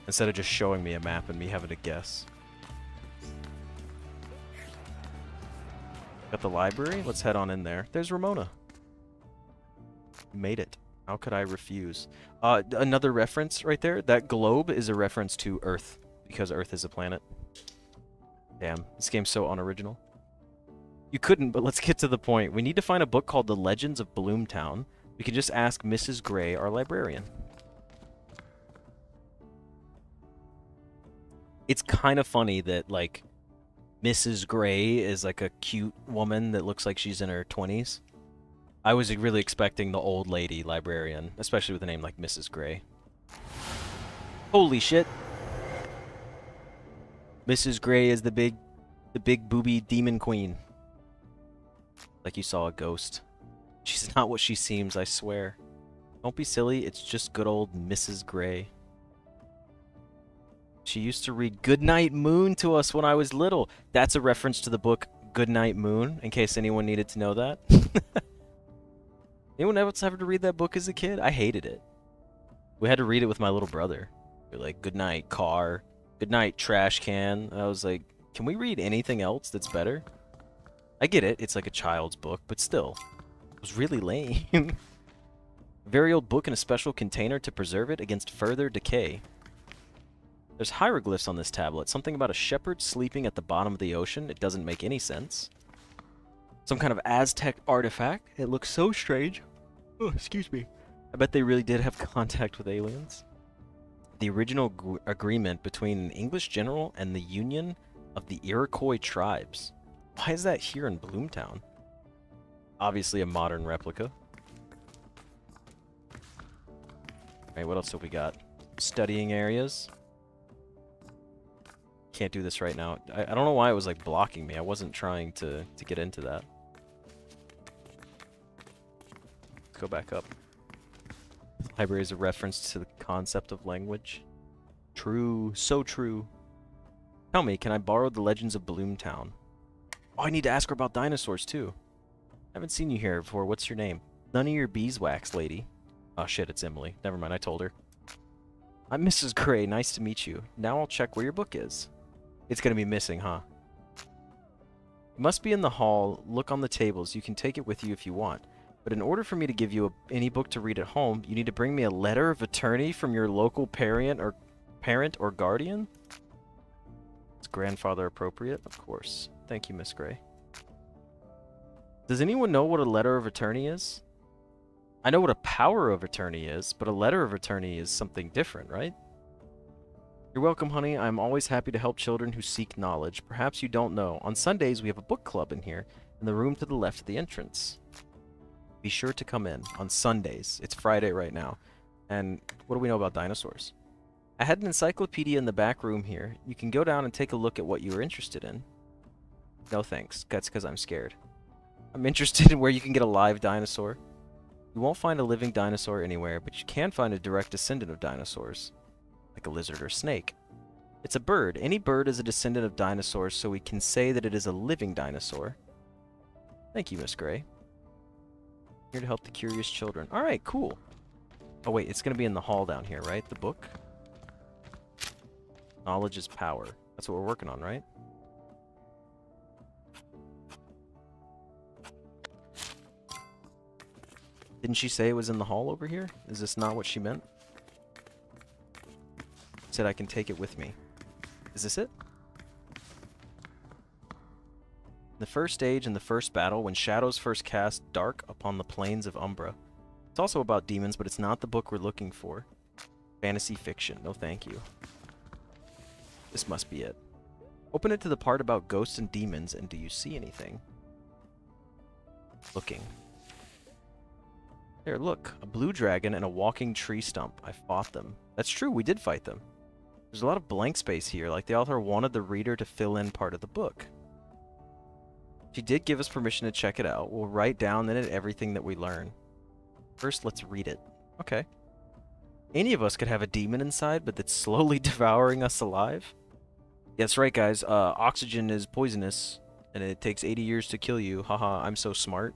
Instead of just showing me a map and me having to guess. Got the library? Let's head on in there. There's Ramona. Made it. How could I refuse? Another reference right there. That globe is a reference to Earth, because Earth is a planet. Damn, this game's so unoriginal. You couldn't, but let's get to the point. We need to find a book called The Legends of BloomTown. We can just ask Mrs. Gray, our librarian. It's kind of funny that, like, Mrs. Gray is, like, a cute woman that looks like she's in her 20s. I was really expecting the old lady librarian, especially with a name like Mrs. Gray. Holy shit. Mrs. Gray is the big booby demon queen. Like you saw a ghost. She's not what she seems, I swear. Don't be silly, it's just good old Mrs. Gray. She used to read Goodnight Moon to us when I was little. That's a reference to the book Goodnight Moon, in case anyone needed to know that. Anyone else ever to read that book as a kid? I hated it. We had to read it with my little brother. We were like, good night, car. Good night, trash can. And I was like, can we read anything else that's better? I get it, it's like a child's book, but still. It was really lame. A very old book in a special container to preserve it against further decay. There's hieroglyphs on this tablet. Something about a shepherd sleeping at the bottom of the ocean. It doesn't make any sense. Some kind of Aztec artifact. It looks so strange. Oh, excuse me. I bet they really did have contact with aliens. The original agreement between an English general and the Union of the Iroquois tribes. Why is that here in BloomTown? Obviously a modern replica. Alright, what else have we got? Studying areas. Can't do this right now. I don't know why it was like blocking me. I wasn't trying to get into that. Let's go back up. Library is a reference to the concept of language. True. So true. Tell me, can I borrow the Legends of BloomTown? Oh, I need to ask her about dinosaurs, too. I haven't seen you here before. What's your name? None of your beeswax, lady. Oh, shit, it's Emily. Never mind, I told her. I'm Mrs. Gray. Nice to meet you. Now I'll check where your book is. It's gonna be missing, huh? It must be in the hall. Look on the tables. You can take it with you if you want. But in order for me to give you any book to read at home, you need to bring me a letter of attorney from your local parent or guardian? Is grandfather appropriate? Of course. Thank you, Miss Gray. Does anyone know what a letter of attorney is? I know what a power of attorney is, but a letter of attorney is something different, right? You're welcome, honey. I'm always happy to help children who seek knowledge. Perhaps you don't know. On Sundays, we have a book club in here, in the room to the left of the entrance. Be sure to come in on Sundays. It's Friday right now. And what do we know about dinosaurs? I had an encyclopedia in the back room here. You can go down and take a look at what you are interested in. No thanks. That's because I'm scared. I'm interested in where you can get a live dinosaur. You won't find a living dinosaur anywhere, but you can find a direct descendant of dinosaurs. Like a lizard or snake. It's a bird. Any bird is a descendant of dinosaurs, so we can say that it is a living dinosaur. Thank you, Miss Gray. Here to help the curious children. Alright, cool. Oh wait, it's gonna be in the hall down here, right? The book? Knowledge is power. That's what we're working on, right? Didn't she say it was in the hall over here? Is this not what she meant? Said I can take it with me. Is this it? The first stage in the first battle, when shadows first cast dark upon the plains of Umbra. It's also about demons, but it's not the book we're looking for. Fantasy fiction. No thank you. This must be it. Open it to the part about ghosts and demons, and do you see anything? Looking. There, look. A blue dragon and a walking tree stump. I fought them. That's true, we did fight them. There's a lot of blank space here, like the author wanted the reader to fill in part of the book. She did give us permission to check it out. We'll write down in it everything that we learn. First, let's read it. Okay. Any of us could have a demon inside, but that's slowly devouring us alive. Yeah, that's right, guys. Oxygen is poisonous, and it takes 80 years to kill you. Haha, I'm so smart.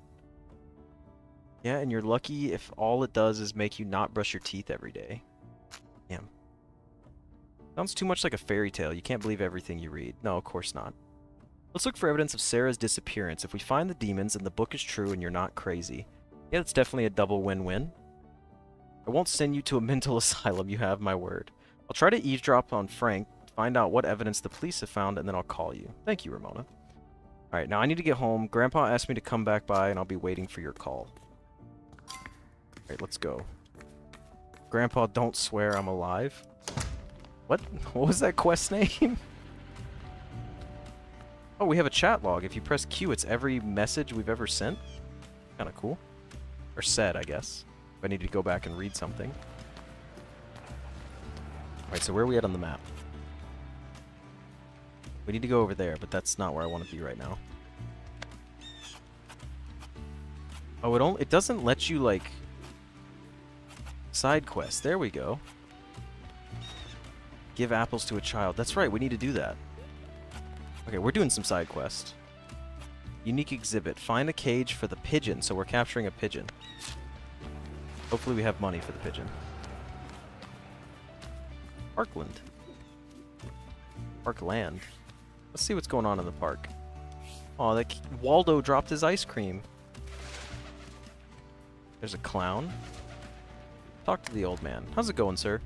Yeah, and you're lucky if all it does is make you not brush your teeth every day. Damn. Sounds too much like a fairy tale. You can't believe everything you read. No, of course not. Let's look for evidence of Sarah's disappearance. If we find the demons and the book is true and you're not crazy. Yeah, that's definitely a double win-win. I won't send you to a mental asylum, you have my word. I'll try to eavesdrop on Frank, find out what evidence the police have found, and then I'll call you. Thank you, Ramona. Alright, now I need to get home. Grandpa asked me to come back by, and I'll be waiting for your call. Alright, let's go. Grandpa, don't swear I'm alive. What? What was that quest name? Oh, we have a chat log. If you press Q, it's every message we've ever sent. Kind of cool. Or said, I guess. If I need to go back and read something. Alright, so where are we at on the map? We need to go over there, but that's not where I want to be right now. Oh, it doesn't let you, like... Side quest. There we go. Give apples to a child. That's right, we need to do that. Okay, we're doing some side quest. Unique exhibit. Find a cage for the pigeon. So we're capturing a pigeon. Hopefully we have money for the pigeon. Parkland. Parkland. Let's see what's going on in the park. Oh, that Waldo dropped his ice cream. There's a clown. Talk to the old man. How's it going, sir?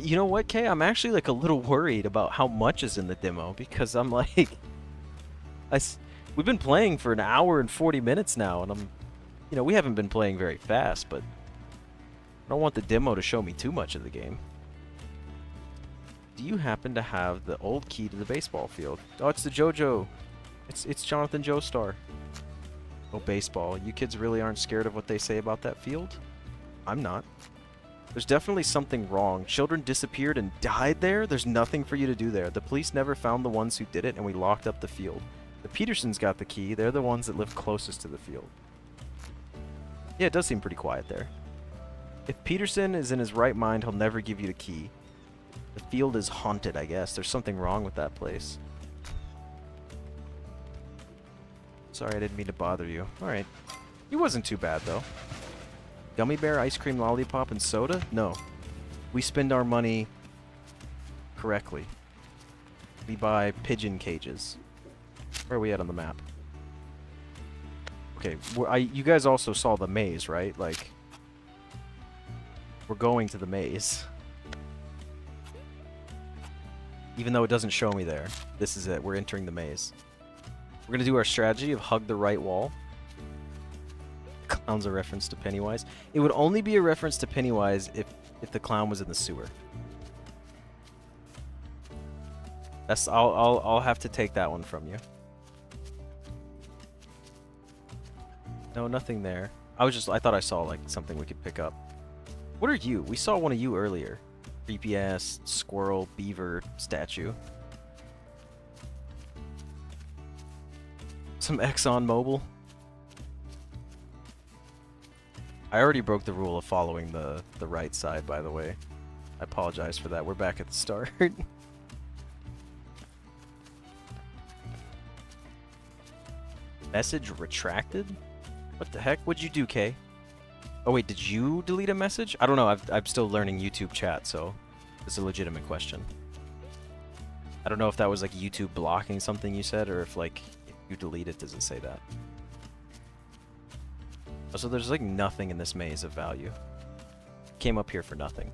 You know what, Kay? I'm actually like a little worried about how much is in the demo because I'm like, we've been playing for an hour and 40 minutes now, and we haven't been playing very fast, but I don't want the demo to show me too much of the game. Do you happen to have the old key to the baseball field? Oh, it's the JoJo. It's Jonathan Joestar. Oh, baseball. You kids really aren't scared of what they say about that field? I'm not. There's definitely something wrong. Children disappeared and died there? There's nothing for you to do there. The police never found the ones who did it, and we locked up the field. The Petersons got the key. They're the ones that live closest to the field. Yeah, it does seem pretty quiet there. If Peterson is in his right mind, he'll never give you the key. The field is haunted, I guess. There's something wrong with that place. Sorry, I didn't mean to bother you. Alright. He wasn't too bad, though. Gummy bear, ice cream, lollipop, and soda? No. We spend our money correctly. We buy pigeon cages. Where are we at on the map? Okay, you guys also saw the maze, right? Like, we're going to the maze. Even though it doesn't show me there. This is it. We're entering the maze. We're going to do our strategy of hug the right wall. Clown's a reference to Pennywise. It would only be a reference to Pennywise if the clown was in the sewer. That's I'll have to take that one from you. No, nothing there. I thought I saw like something we could pick up. What are you? We saw one of you earlier. Creepy ass squirrel beaver statue. Some Exxon Mobil. I already broke the rule of following the right side, by the way. I apologize for that. We're back at the start. Message retracted? What the heck? What'd you do, Kay? Oh wait, did you delete a message? I don't know. I'm still learning YouTube chat, so it's a legitimate question. I don't know if that was like YouTube blocking something you said, or if like if you delete it, does it say that? So there's like nothing in this maze of value. Came up here for nothing.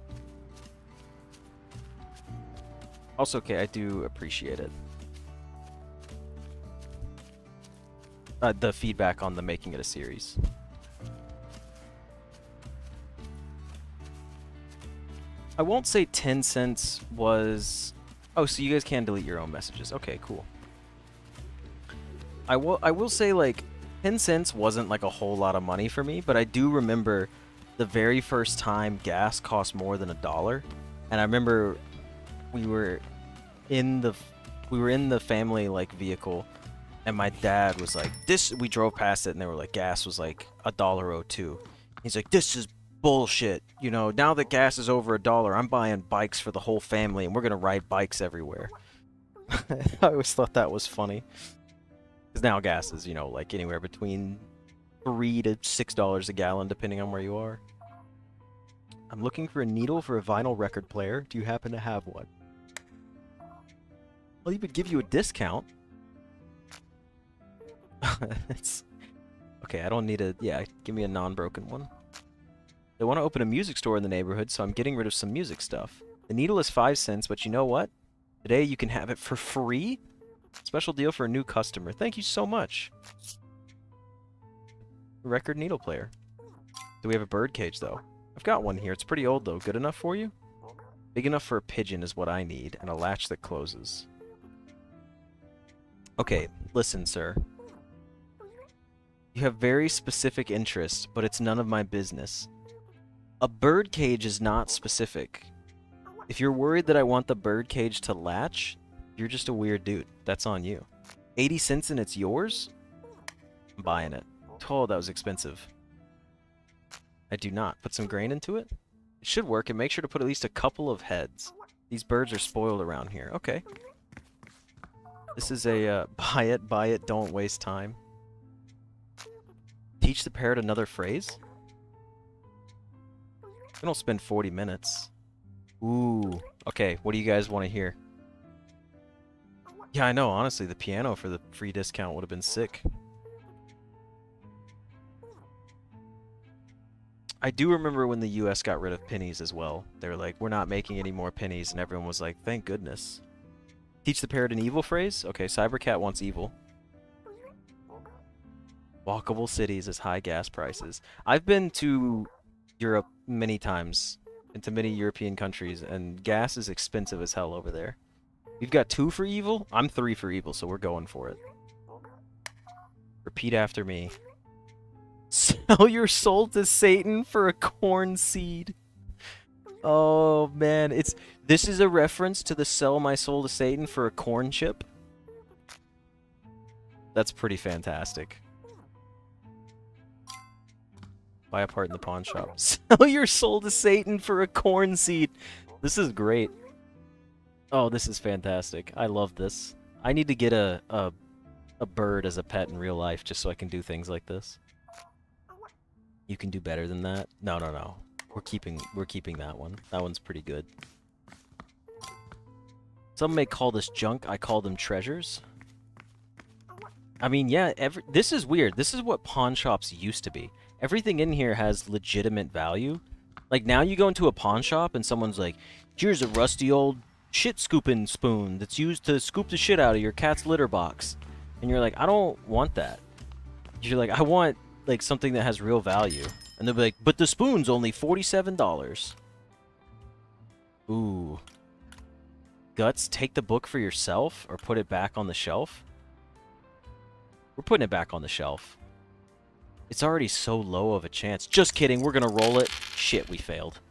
Also, okay, I do appreciate it. The feedback on the making it a series. I won't say 10 cents was... Oh, so you guys can delete your own messages. Okay, cool. I will say, like, 10 cents wasn't like a whole lot of money for me, but I do remember the very first time gas cost more than $1. And I remember we were in the family like vehicle, and my dad was like, we drove past it and they were like, gas was like $1.02. He's like, this is bullshit. You know, now that gas is over $1, I'm buying bikes for the whole family and we're gonna ride bikes everywhere. I always thought that was funny. Because now gas is, you know, like anywhere between $3 to $6 a gallon, depending on where you are. I'm looking for a needle for a vinyl record player. Do you happen to have one? I'll even give you a discount. Okay, I don't need a... Yeah, give me a non-broken one. They want to open a music store in the neighborhood, so I'm getting rid of some music stuff. The needle is 5 cents, but you know what? Today you can have it for free? Special deal for a new customer. Thank you so much. Record needle player. Do we have a bird cage, though? I've got one here. It's pretty old, though. Good enough for you? Big enough for a pigeon is what I need, and a latch that closes. Okay, listen, sir. You have very specific interests, but it's none of my business. A bird cage is not specific. If you're worried that I want the bird cage to latch, you're just a weird dude. That's on you. 80 cents and it's yours? I'm buying it. Oh, that was expensive. I do not. Put some grain into it? It should work, and make sure to put at least a couple of heads. These birds are spoiled around here. Okay. This is a buy it, don't waste time. Teach the parrot another phrase? We don't spend 40 minutes. Ooh. Okay, what do you guys want to hear? Yeah, I know, honestly, the piano for the free discount would have been sick. I do remember when the US got rid of pennies as well. They were like, we're not making any more pennies, and everyone was like, thank goodness. Teach the parrot an evil phrase? Okay, Cybercat wants evil. Walkable cities as high gas prices. I've been to Europe many times, into many European countries, and gas is expensive as hell over there. You've got 2 for evil? I'm 3 for evil, so we're going for it. Repeat after me. Sell your soul to Satan for a corn seed. Oh man, this is a reference to the sell my soul to Satan for a corn chip. That's pretty fantastic. Buy a part in the pawn shop. Sell your soul to Satan for a corn seed. This is great. Oh, this is fantastic. I love this. I need to get a bird as a pet in real life just so I can do things like this. You can do better than that? No, no, no. We're keeping that one. That one's pretty good. Some may call this junk. I call them treasures. I mean, yeah, this is weird. This is what pawn shops used to be. Everything in here has legitimate value. Like, now you go into a pawn shop and someone's like, here's a rusty old shit scooping spoon that's used to scoop the shit out of your cat's litter box. And you're like, I don't want that. You're like, I want, like, something that has real value. And they'll be like, but the spoon's only $47. Ooh. Guts, take the book for yourself or put it back on the shelf? We're putting it back on the shelf. It's already so low of a chance. Just kidding, we're gonna roll it. Shit, we failed.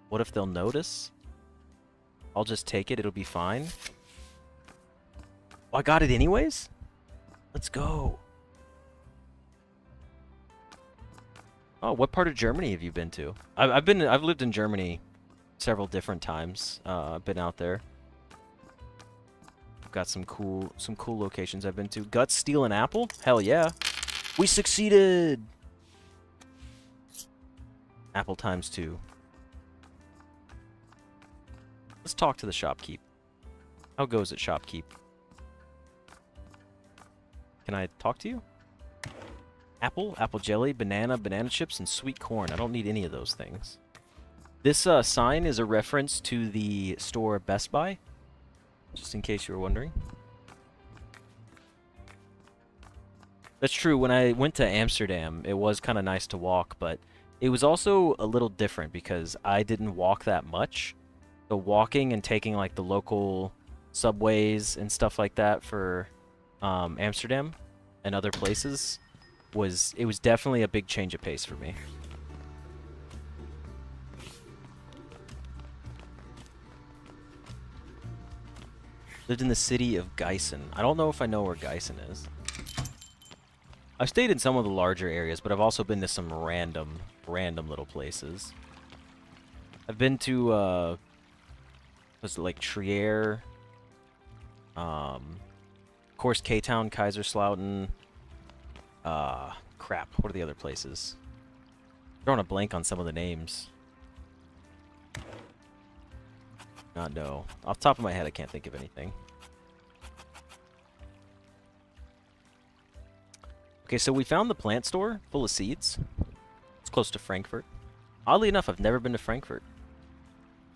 What if they'll notice? I'll just take it, it'll be fine. Oh, I got it anyways? Let's go. Oh, what part of Germany have you been to? I've lived in Germany several different times. I've been out there. I've got some cool locations I've been to. Guts steal an apple? Hell yeah. We succeeded. Apple times 2. Let's talk to the shopkeep. How goes it, shopkeep? Can I talk to you? Apple, apple jelly, banana, banana chips, and sweet corn. I don't need any of those things. This sign is a reference to the store Best Buy, just in case you were wondering. That's true. When I went to Amsterdam, it was kind of nice to walk, but it was also a little different because I didn't walk that much. So walking and taking like the local subways and stuff like that for Amsterdam and other places was definitely a big change of pace for me. Lived in the city of Gießen. I don't know if I know where Gießen is. I've stayed in some of the larger areas, but I've also been to some random little places. I've been to was it like Trier? Of course, K-Town, Kaiserslautern. Crap. What are the other places? I'm drawing a blank on some of the names. No. Off the top of my head, I can't think of anything. Okay, so we found the plant store full of seeds. It's close to Frankfurt. Oddly enough, I've never been to Frankfurt.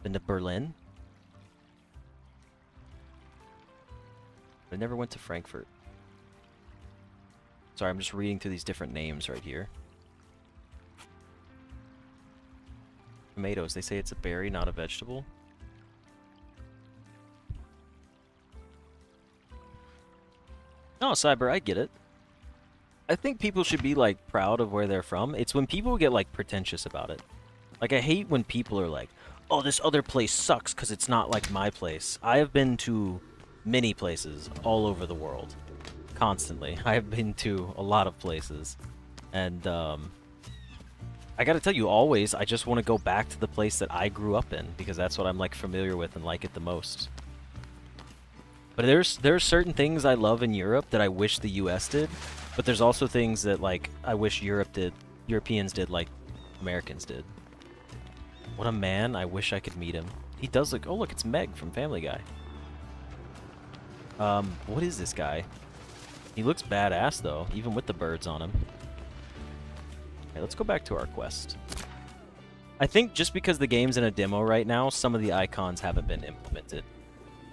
Been to Berlin. I never went to Frankfurt. Sorry, I'm just reading through these different names right here. Tomatoes, they say it's a berry, not a vegetable. Oh, Cyber, I get it. I think people should be, like, proud of where they're from. It's when people get, like, pretentious about it. Like, I hate when people are like, oh, this other place sucks because it's not like my place. I have been to many places all over the world. Constantly. I have been to a lot of places. And, I gotta tell you, always, I just want to go back to the place that I grew up in, because that's what I'm, like, familiar with and like it the most. But there are certain things I love in Europe that I wish the US did, but there's also things that, like, I wish Europeans did like Americans did. What a man, I wish I could meet him. He does look, oh look, it's Meg from Family Guy. What is this guy? He looks badass though, even with the birds on him. Okay, let's go back to our quest. I think just because the game's in a demo right now, some of the icons haven't been implemented.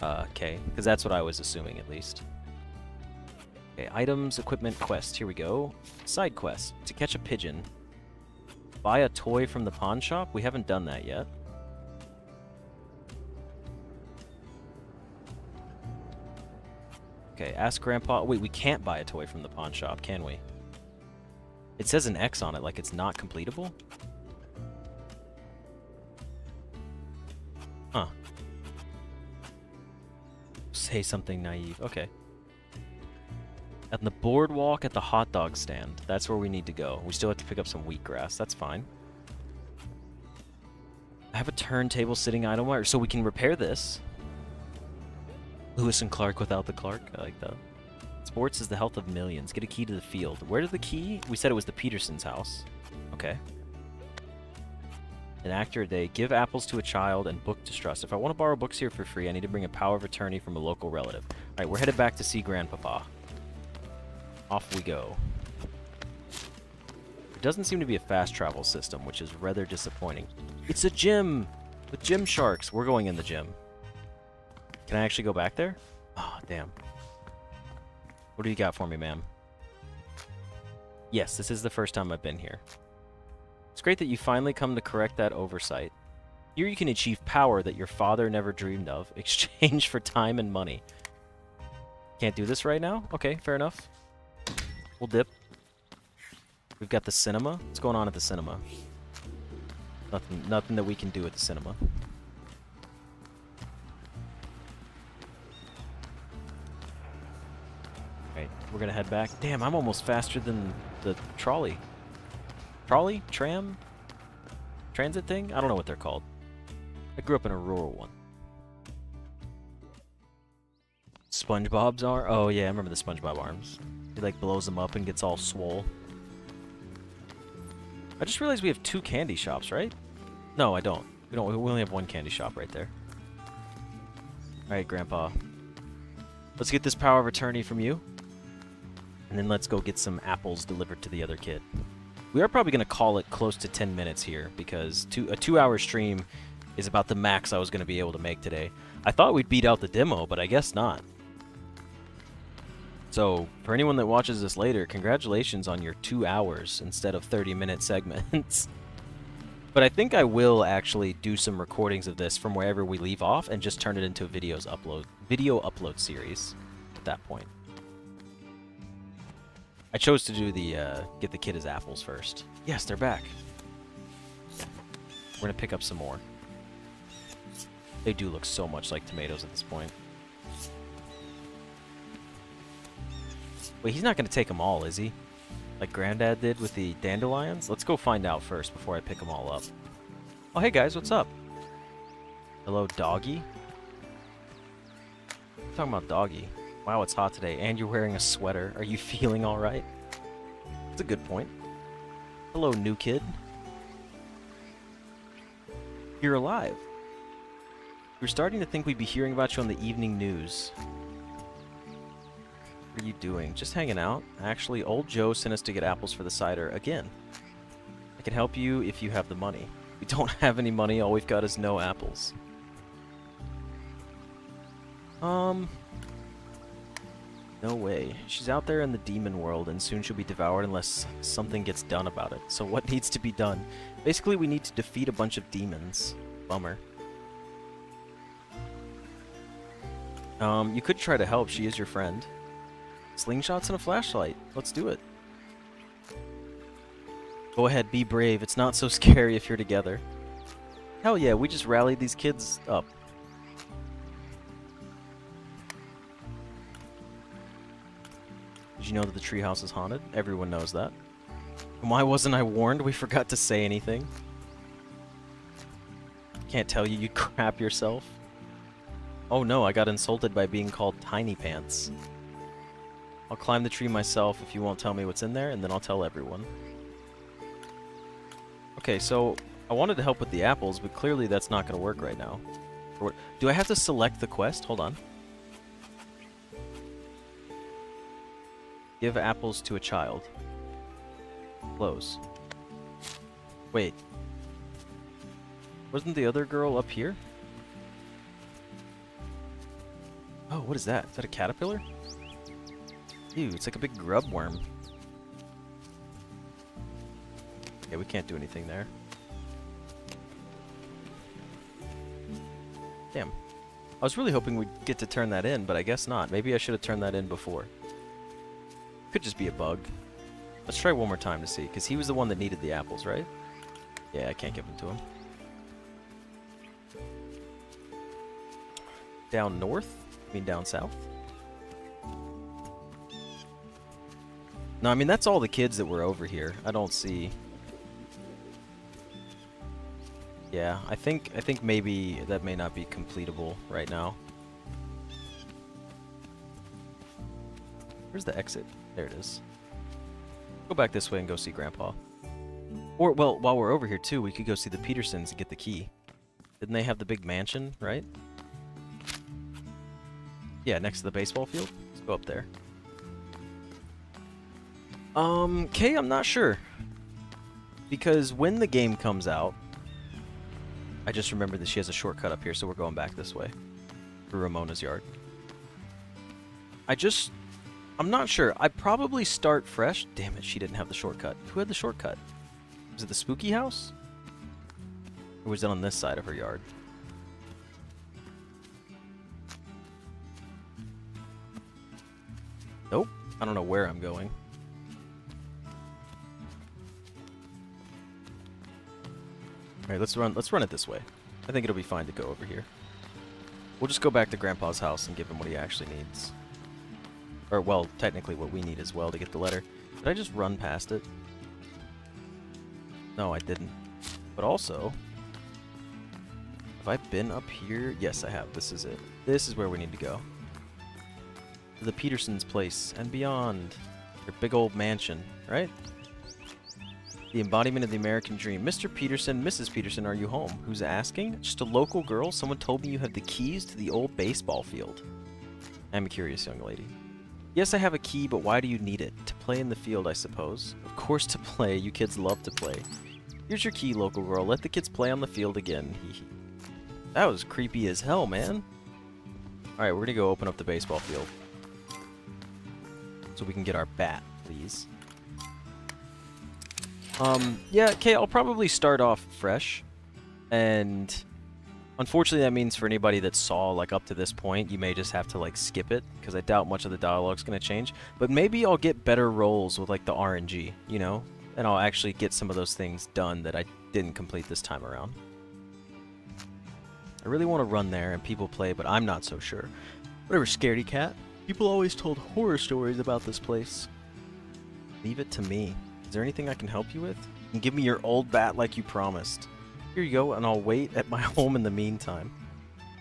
Okay, because that's what I was assuming at least. Okay, items, equipment, quest. Here we go. Side quest. To catch a pigeon. Buy a toy from the pawn shop? We haven't done that yet. Okay, ask Grandpa... Wait, we can't buy a toy from the pawn shop, can we? It says an X on it, like it's not completable? Huh. Say something naive. Okay. At the boardwalk at the hot dog stand. That's where we need to go. We still have to pick up some wheatgrass. That's fine. I have a turntable sitting idle, so we can repair this. Lewis and Clark without the Clark. I like that. Sports is the health of millions. Get a key to the field. Where's the key? We said it was the Peterson's house. Okay. An actor a day. Give apples to a child and book distrust. If I want to borrow books here for free, I need to bring a power of attorney from a local relative. Alright, we're headed back to see Grandpapa. Off we go. There doesn't seem to be a fast travel system, which is rather disappointing. It's a gym! With gym sharks. We're going in the gym. Can I actually go back there? Oh, damn. What do you got for me, ma'am? Yes, this is the first time I've been here. It's great that you finally come to correct that oversight. Here you can achieve power that your father never dreamed of, exchange for time and money. Can't do this right now? Okay, fair enough. We'll dip. We've got the cinema. What's going on at the cinema? Nothing that we can do at the cinema. Right, we're gonna head back. Damn, I'm almost faster than the trolley. Trolley? Tram? Transit thing? I don't know what they're called. I grew up in a rural one. SpongeBob's arm? Oh yeah, I remember the SpongeBob arms. He like blows them up and gets all swole. I just realized we have 2 candy shops, right? No, I don't. We only have 1 candy shop right there. Alright, Grandpa. Let's get this power of attorney from you. And then let's go get some apples delivered to the other kid. We are probably going to call it close to 10 minutes here, because a 2-hour stream is about the max I was going to be able to make today. I thought we'd beat out the demo, but I guess not. So, for anyone that watches this later, congratulations on your 2 hours instead of 30-minute segments. But I think I will actually do some recordings of this from wherever we leave off and just turn it into a video upload series at that point. I chose to do the get the kid his apples first. Yes, they're back. We're gonna pick up some more. They do look so much like tomatoes at this point. Wait, he's not gonna take them all, is he? Like Granddad did with the dandelions? Let's go find out first before I pick them all up. Oh, hey guys, what's up? Hello, doggy? I'm talking about doggy. Wow, it's hot today, and you're wearing a sweater. Are you feeling alright? That's a good point. Hello, new kid. You're alive. We're starting to think we'd be hearing about you on the evening news. What are you doing? Just hanging out. Actually, old Joe sent us to get apples for the cider again. I can help you if you have the money. We don't have any money, all we've got is no apples. No way. She's out there in the demon world, and soon she'll be devoured unless something gets done about it. So what needs to be done? Basically, we need to defeat a bunch of demons. Bummer. You could try to help. She is your friend. Slingshots and a flashlight. Let's do it. Go ahead, be brave. It's not so scary if you're together. Hell yeah, we just rallied these kids up. Did you know that the treehouse is haunted? Everyone knows that. And why wasn't I warned? We forgot to say anything. Can't tell you, you crap yourself. Oh no, I got insulted by being called Tiny Pants. I'll climb the tree myself if you won't tell me what's in there, and then I'll tell everyone. Okay, so I wanted to help with the apples, but clearly that's not going to work right now. Do I have to select the quest? Hold on. Give apples to a child. Close. Wait. Wasn't the other girl up here? Oh, what is that? Is that a caterpillar? Ew, it's like a big grub worm. Okay, we can't do anything there. Damn. I was really hoping we'd get to turn that in, but I guess not. Maybe I should have turned that in before. Could just be a bug. Let's try one more time to see, because he was the one that needed the apples, right? Yeah, I can't give them to him. Down north? I mean down south? No, I mean that's all the kids that were over here. I don't see... Yeah, I think maybe that may not be completable right now. Where's the exit? There it is. Go back this way and go see Grandpa. Or, well, while we're over here too, we could go see the Petersons and get the key. Didn't they have the big mansion, right? Yeah, next to the baseball field. Let's go up there. Kay, I'm not sure. Because when the game comes out, I just remembered that she has a shortcut up here, so we're going back this way. Through Ramona's yard. I'm not sure. I'd probably start fresh. Damn it, she didn't have the shortcut. Who had the shortcut? Was it the spooky house? Or was it on this side of her yard? Nope. I don't know where I'm going. Alright, let's run it this way. I think it'll be fine to go over here. We'll just go back to Grandpa's house and give him what he actually needs. Or, well, technically what we need as well to get the letter. Did I just run past it? No, I didn't. But also... Have I been up here? Yes, I have. This is it. This is where we need to go. To the Petersons' place and beyond. Their big old mansion, right? The embodiment of the American dream. Mr. Peterson, Mrs. Peterson, are you home? Who's asking? Just a local girl? Someone told me you have the keys to the old baseball field. I'm a curious young lady. Yes, I have a key, but why do you need it? To play in the field, I suppose. Of course to play. You kids love to play. Here's your key, local girl. Let the kids play on the field again. That was creepy as hell, man. Alright, we're gonna go open up the baseball field. So we can get our bat, please. Yeah, okay, I'll probably start off fresh. And unfortunately that means for anybody that saw, like, up to this point, you may just have to, like, skip it, because I doubt much of the dialogue's gonna change. But maybe I'll get better rolls with, like, the RNG, you know? And I'll actually get some of those things done that I didn't complete this time around. I really want to run there and people play, but I'm not so sure. Whatever, scaredy cat. People always told horror stories about this place. Leave it to me. Is there anything I can help you with? You can give me your old bat like you promised. Here you go, and I'll wait at my home in the meantime.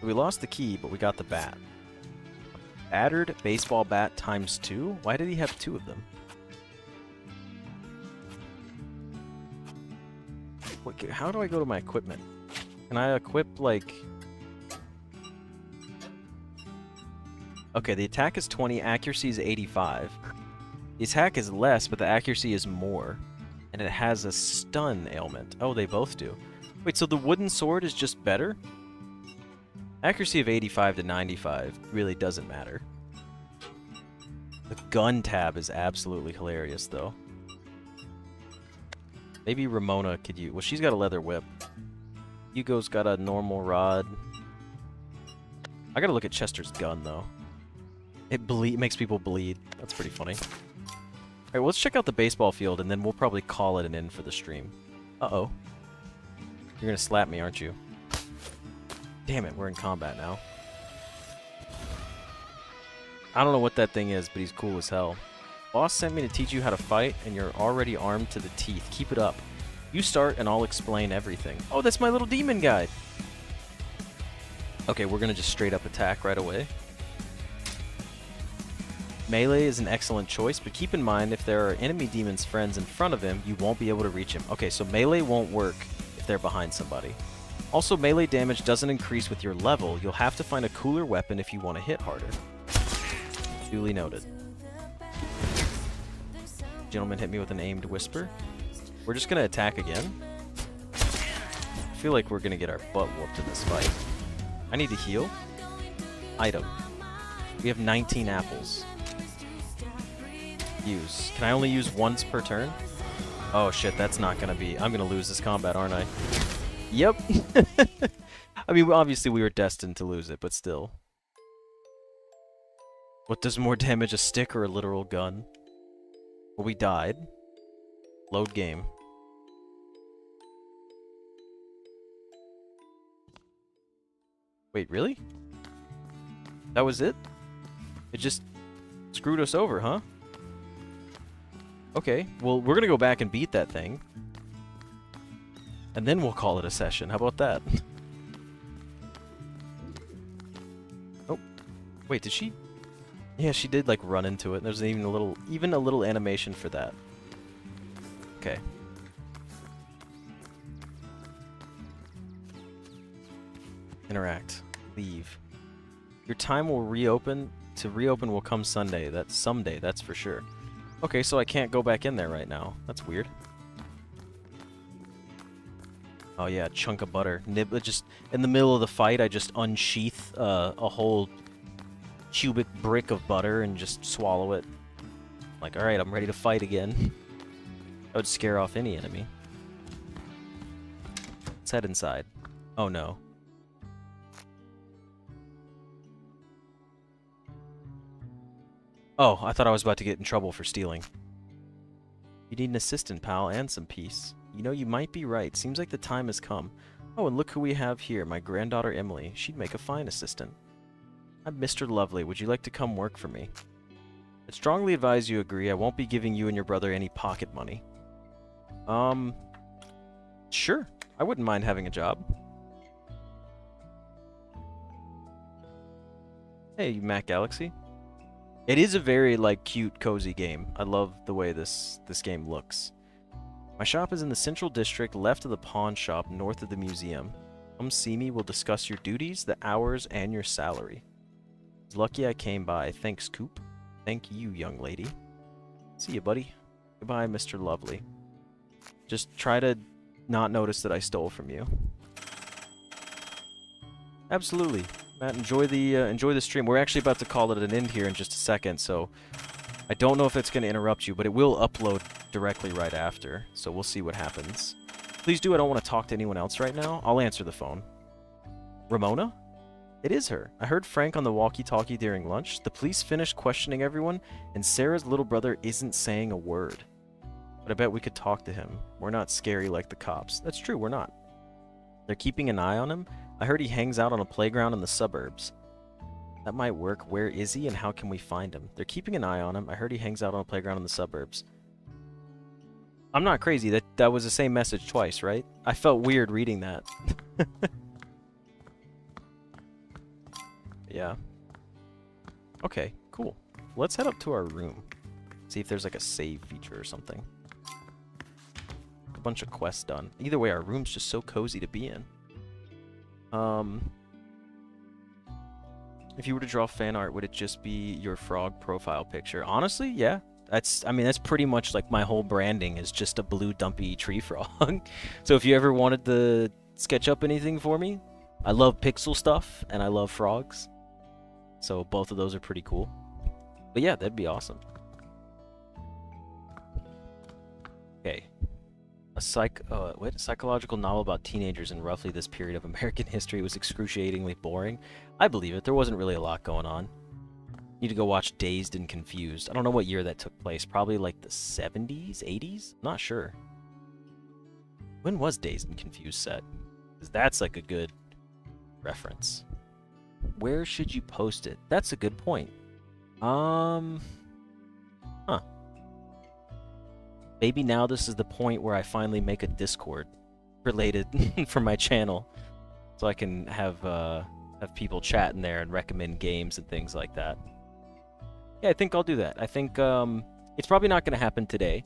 We lost the key, but we got the bat. Battered baseball bat times 2? Why did he have 2 of them? What, how do I go to my equipment? Can I equip, like... Okay, the attack is 20, accuracy is 85. The attack is less, but the accuracy is more. And it has a stun ailment. Oh, they both do. Wait, so the wooden sword is just better? Accuracy of 85 to 95 really doesn't matter. The gun tab is absolutely hilarious, though. Maybe Ramona could use... Well, she's got a leather whip. Hugo's got a normal rod. I gotta look at Chester's gun, though. It makes people bleed. That's pretty funny. Alright, well, let's check out the baseball field, and then we'll probably call it an end for the stream. Uh-oh. You're gonna slap me, aren't you? Damn it, we're in combat now. I don't know what that thing is, but he's cool as hell. Boss sent me to teach you how to fight, and you're already armed to the teeth. Keep it up. You start, and I'll explain everything. Oh, that's my little demon guy! Okay, we're gonna just straight up attack right away. Melee is an excellent choice, but keep in mind if there are enemy demon's friends in front of him, you won't be able to reach him. Okay, so melee won't work if they're behind somebody. Also, melee damage doesn't increase with your level. You'll have to find a cooler weapon if you want to hit harder. Duly noted. Gentleman hit me with an aimed whisper. We're just going to attack again. I feel like we're going to get our butt whooped in this fight. I need to heal. Item. We have 19 apples. Use. Can I only use once per turn? Oh shit, that's not going to be... I'm going to lose this combat, aren't I? Yep. I mean, obviously we were destined to lose it, but still. What does more damage, a stick or a literal gun? Well, we died. Load game. Wait, really? That was it? It just screwed us over, huh? Okay, well, we're gonna go back and beat that thing. And then we'll call it a session. How about that? Oh. Wait, did she... Yeah, she did, like, run into it. There's even a little animation for that. Okay. Interact. Leave. Your time will reopen. To reopen will come Sunday. That's someday, that's for sure. Okay, so I can't go back in there right now. That's weird. Oh yeah, chunk of butter. Just in the middle of the fight, I just unsheath a whole cubic brick of butter and just swallow it. Like, alright, I'm ready to fight again. That would scare off any enemy. Let's head inside. Oh no. Oh, I thought I was about to get in trouble for stealing. You need an assistant, pal, and some peace. You know, you might be right. Seems like the time has come. Oh, and look who we have here, my granddaughter Emily. She'd make a fine assistant. I'm Mr. Lovely. Would you like to come work for me? I strongly advise you agree. I won't be giving you and your brother any pocket money. Sure. I wouldn't mind having a job. Hey, Mac Galaxy. It is a very, like, cute, cozy game. I love the way this game looks. My shop is in the Central District, left of the pawn shop, north of the museum. Come see me, we'll discuss your duties, the hours, and your salary. It's lucky I came by. Thanks, Coop. Thank you, young lady. See you, buddy. Goodbye, Mr. Lovely. Just try to not notice that I stole from you. Absolutely. Matt, enjoy the stream. We're actually about to call it an end here in just a second, so I don't know if it's going to interrupt you, but it will upload directly right after, so we'll see what happens. Please do. I don't want to talk to anyone else right now. I'll answer the phone. Ramona? It is her. I heard Frank on the walkie-talkie during lunch. The police finished questioning everyone, and Sarah's little brother isn't saying a word. But I bet we could talk to him. We're not scary like the cops. That's true, we're not. They're keeping an eye on him. I heard he hangs out on a playground in the suburbs. That might work. Where is he and how can we find him? They're keeping an eye on him. I heard he hangs out on a playground in the suburbs. I'm not crazy. That was the same message twice, right? I felt weird reading that. Yeah. Okay, cool. Let's head up to our room. See if there's like a save feature or something. A bunch of quests done. Either way, our room's just so cozy to be in. If you were to draw fan art, would it just be your frog profile picture? Honestly, yeah. I mean, that's pretty much like my whole branding is just a blue dumpy tree frog. So if you ever wanted to sketch up anything for me, I love pixel stuff and I love frogs. So both of those are pretty cool. But yeah, that'd be awesome. Okay. A psychological novel about teenagers in roughly this period of American history was excruciatingly boring. I believe it. There wasn't really a lot going on. Need to go watch Dazed and Confused. I don't know what year that took place. Probably like the 70s, 80s? Not sure. When was Dazed and Confused set? Because that's like a good reference. Where should you post it? That's a good point. Huh. Maybe now this is the point where I finally make a Discord related for my channel, so I can have people chat in there and recommend games and things like that. Yeah, I think I'll do that. I think it's probably not going to happen today,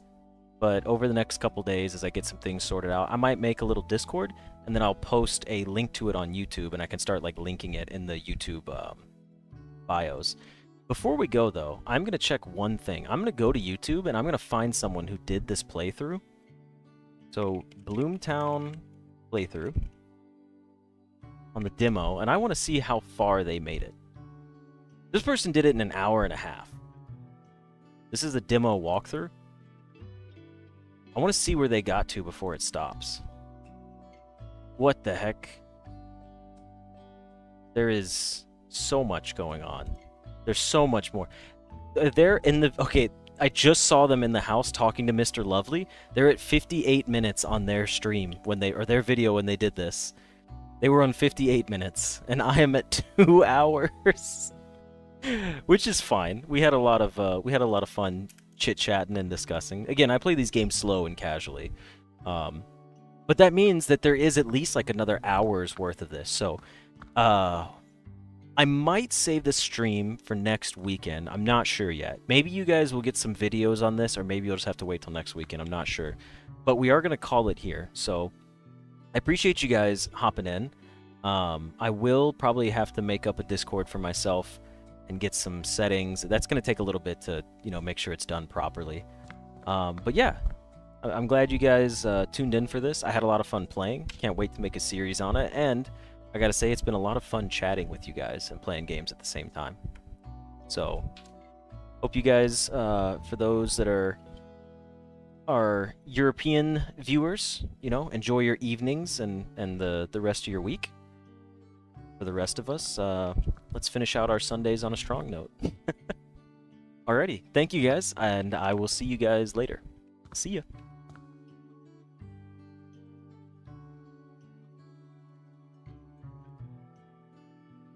but over the next couple days, as I get some things sorted out, I might make a little Discord, and then I'll post a link to it on YouTube, and I can start like linking it in the YouTube bios. Before we go, though, I'm going to check one thing. I'm going to go to YouTube, and I'm going to find someone who did this playthrough. So, BloomTown playthrough on the demo, and I want to see how far they made it. This person did it in an hour and a half. This is a demo walkthrough. I want to see where they got to before it stops. What the heck? There is so much going on. There's so much more. They're in the... Okay, I just saw them in the house talking to Mr. Lovely. They're at 58 minutes on their stream when they... Or their video when they did this. They were on 58 minutes, and I am at 2 hours. Which is fine. We had a lot of fun chit-chatting and discussing. Again, I play these games slow and casually. But that means that there is at least like another hour's worth of this. So, I might save this stream for next weekend. I'm not sure yet. Maybe you guys will get some videos on this, or maybe you'll just have to wait till next weekend. I'm not sure. But we are going to call it here. So I appreciate you guys hopping in. I will probably have to make up a Discord for myself and get some settings. That's going to take a little bit to, make sure it's done properly. But yeah, I'm glad you guys tuned in for this. I had a lot of fun playing. Can't wait to make a series on it. And I gotta say, it's been a lot of fun chatting with you guys and playing games at the same time. So, hope you guys, for those that are European viewers, enjoy your evenings and the rest of your week. For the rest of us, let's finish out our Sundays on a strong note. Alrighty, thank you guys, and I will see you guys later. See ya.